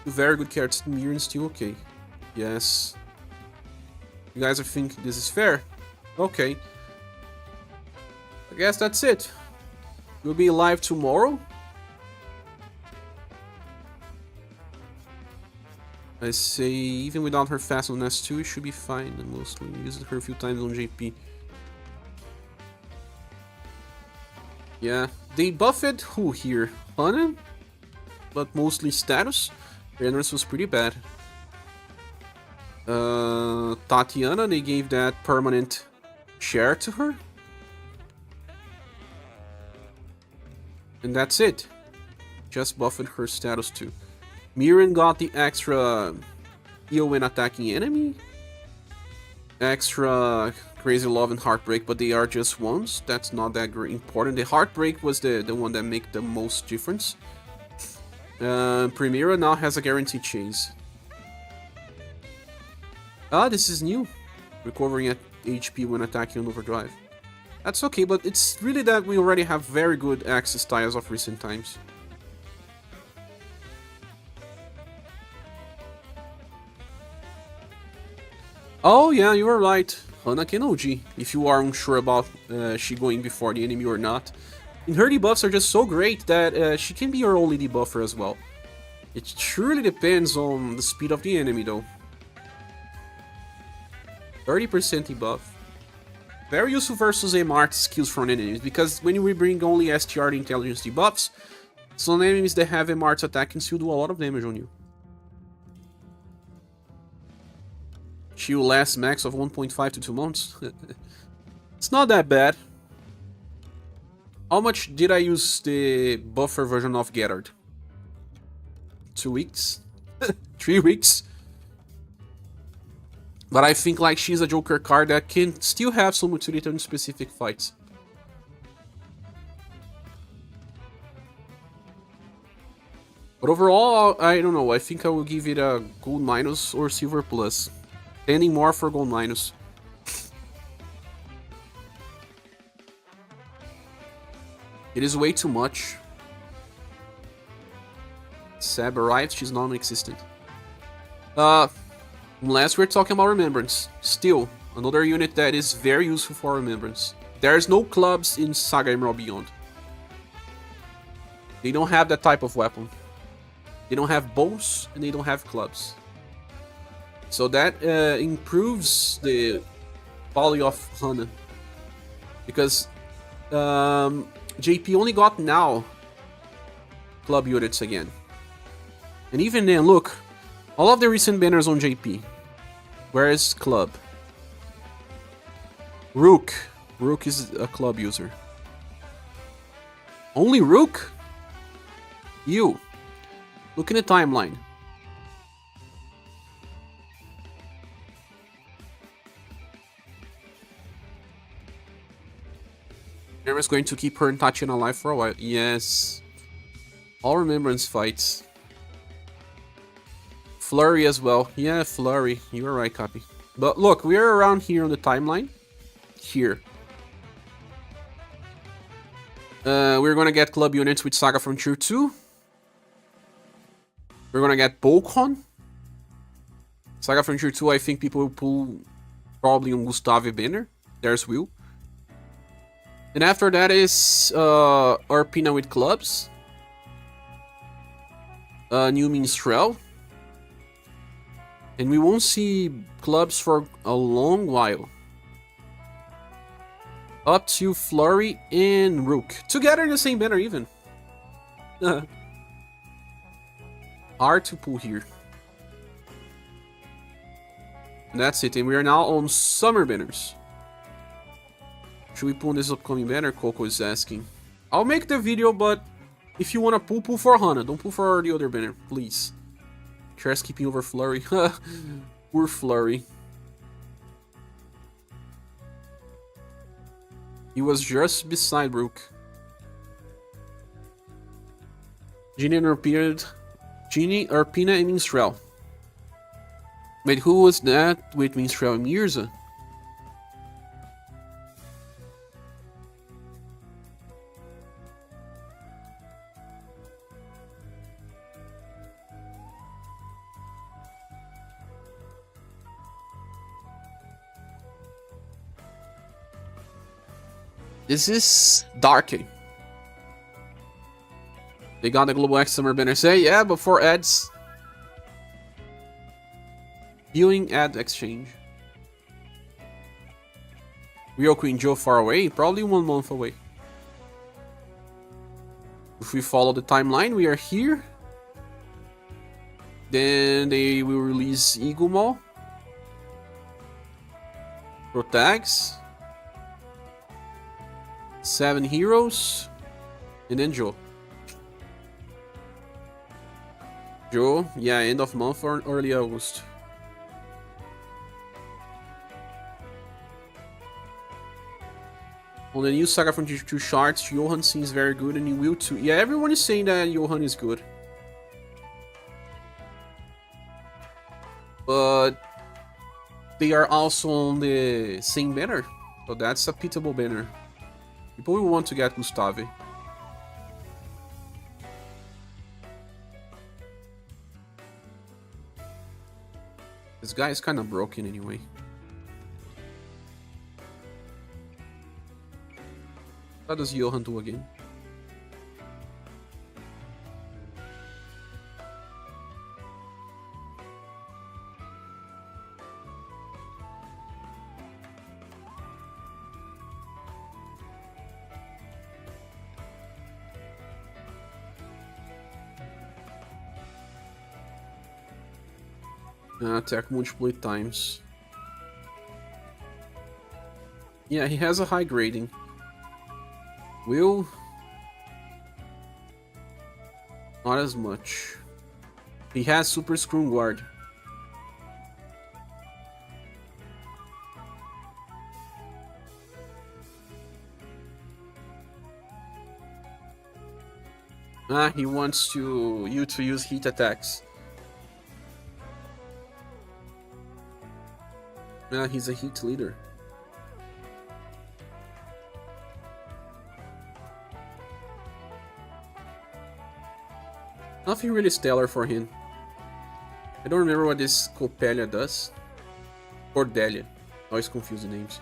Very good characters. Mirin still okay. Yes. You guys think this is fair? Okay. I guess that's it. We'll be live tomorrow. I say even without her fast on S2, it should be fine. I mostly used her a few times on JP. Yeah. They buffed who here? Hana? But mostly status. Endurance was pretty bad. Tatiana, they gave that permanent share to her. And that's it. Just buffed her status too. Mirin got the extra heal when attacking enemy. Extra crazy love and heartbreak, but they are just ones. That's not that important. The heartbreak was the one that made the most difference. Premiera now has a guaranteed chase. Ah, this is new. Recovering at HP when attacking on overdrive. That's okay, but it's really that we already have very good access tiles of recent times. Oh yeah, you are right. Hana can OG, if you are unsure about she going before the enemy or not. And her debuffs are just so great that she can be your only debuffer as well. It truly depends on the speed of the enemy though. 30% debuff. Very useful versus MR skills from enemies, because when we bring only STR intelligence debuffs, some enemies that have MR's attack can still do a lot of damage on you. She will last max of 1.5 to 2 months. It's not that bad. How much did I use the buffer version of Gerard? 2 weeks? 3 weeks? But I think like she's a Joker card that can still have some utility in specific fights. But overall, I don't know. I think I will give it a gold minus or silver plus. Tending more for gold minus. It is way too much. Sab arrived, she's non-existent. Unless we're talking about Remembrance. Still, another unit that is very useful for Remembrance. There's no clubs in SaGa Emerald Beyond. They don't have that type of weapon. They don't have bows, and they don't have clubs. So that improves the quality of Hana. Because JP only got now club units again. And even then, look, all of the recent banners on JP. Where is club? Rook. Rook is a club user. Only Rook? You. Look in the timeline. Remembrance going to keep her and Tatiana alive for a while. Yes. All Remembrance fights. Flurry as well. Yeah, Flurry. You were right, Copy. But look, we're around here on the timeline. Here. We're gonna get club units with SaGa from Tier 2. We're gonna get Bolcon. SaGa from Tier 2, I think people will pull probably on Gustave banner. There's Will. And after that is Arpina with clubs. New Minstrel. And we won't see clubs for a long while. Up to Flurry and Rook. Together in the same banner even. Hard to pull here. And that's it. And we are now on summer banners. Should we pull this upcoming banner? Coco is asking. I'll make the video, but if you want to pull for Hana. Don't pull for the other banner, please. Chair's keeping over Flurry. Poor Flurry. He was just beside Rook. Genie and Arpina and Minstrel. Wait, who was that with Minstrel and Mirza? This is Darky. They got the Global X Summer banner. Say, yeah, before ads. Viewing ad exchange. Real Queen Joe far away? Probably 1 month away. If we follow the timeline, we are here. Then they will release Eagle Mall. Protags. 7 heroes. And then Joe. Joe, yeah, end of month or early August. On the new SaGa from Tier 2 charts, Johan seems very good and he will too. Yeah, everyone is saying that Johan is good. But they are also on the same banner. So that's a pitiable banner. People will want to get Gustave. This guy is kind of broken anyway. What does Johan do again? Attack multiple times. Yeah, he has a high grading. Will not as much. He has super screw guard. Ah, he wants you to use heat attacks. Ah, he's a heat leader. Nothing really stellar for him. I don't remember what this Copelia does. Cordelia. Always confuse the names.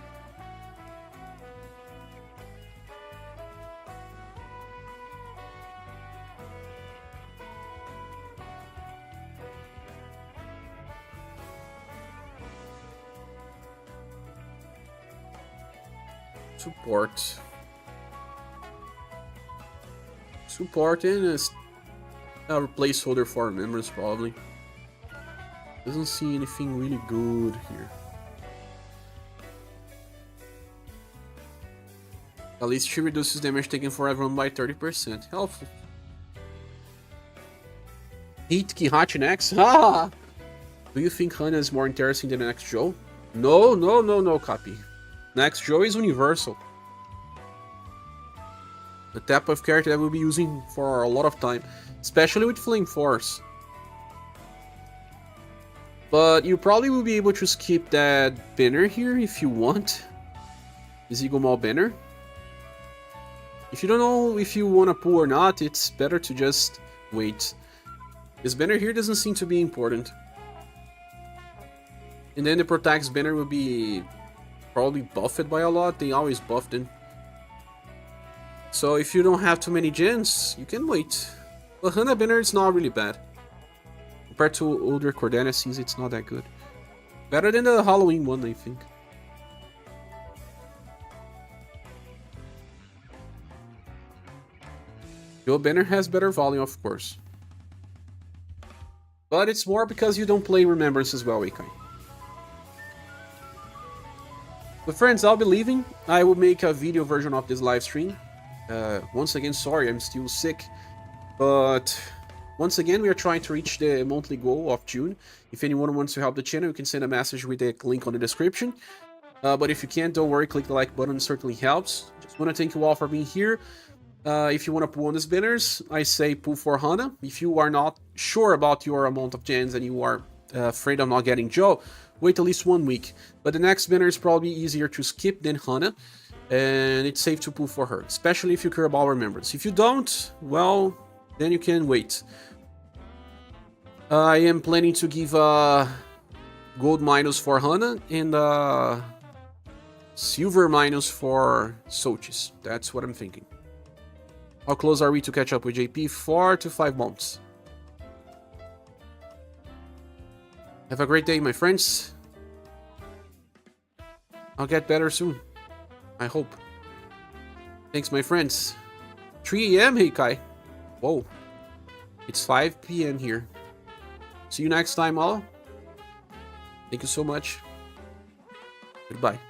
Support. Support and a placeholder for members, probably. Doesn't see anything really good here. At least she reduces damage taken for everyone by 30%. Helpful. Heat Kihachi next? Ah! Do you think Hana is more interesting than the next Joe? No, no, no, no, copy. Next Joe is universal. The type of character that we'll be using for a lot of time, especially with Flame Force. But you probably will be able to skip that banner here if you want. Is Eagle Mall banner. If you don't know if you want to pull or not, it's better to just wait. This banner here doesn't seem to be important. And then the Protect's banner will be probably buffed by a lot. They always buffed it. So if you don't have too many gens, you can wait. But Hana banner is not really bad. Compared to older Cordelia scenes, it's not that good. Better than the Halloween one, I think. Your banner has better volume, of course. But it's more because you don't play Remembrance as well, Ikai. But friends, I'll be leaving. I will make a video version of this live stream. Once again, sorry, I'm still sick. But once again, we are trying to reach the monthly goal of June. If anyone wants to help the channel, you can send a message with the link on the description. But if you can't, don't worry, click the like button, it certainly helps. Just want to thank you all for being here. If you want to pull on these banners, I say pull for Hana. If you are not sure about your amount of gens and you are afraid of not getting Joe, wait at least 1 week. But the next banner is probably easier to skip than Hana, and it's safe to pull for her, especially if you care about Remembrance. If you don't, well, then you can wait. I am planning to give gold minus for Hana and silver minus for Soes. That's what I'm thinking. How close are we to catch up with JP? 4 to 5 months. Have a great day, my friends. I'll get better soon. I hope. Thanks, my friends. 3 AM, hey Kai. Whoa. It's 5 PM here. See you next time, all. Thank you so much. Goodbye.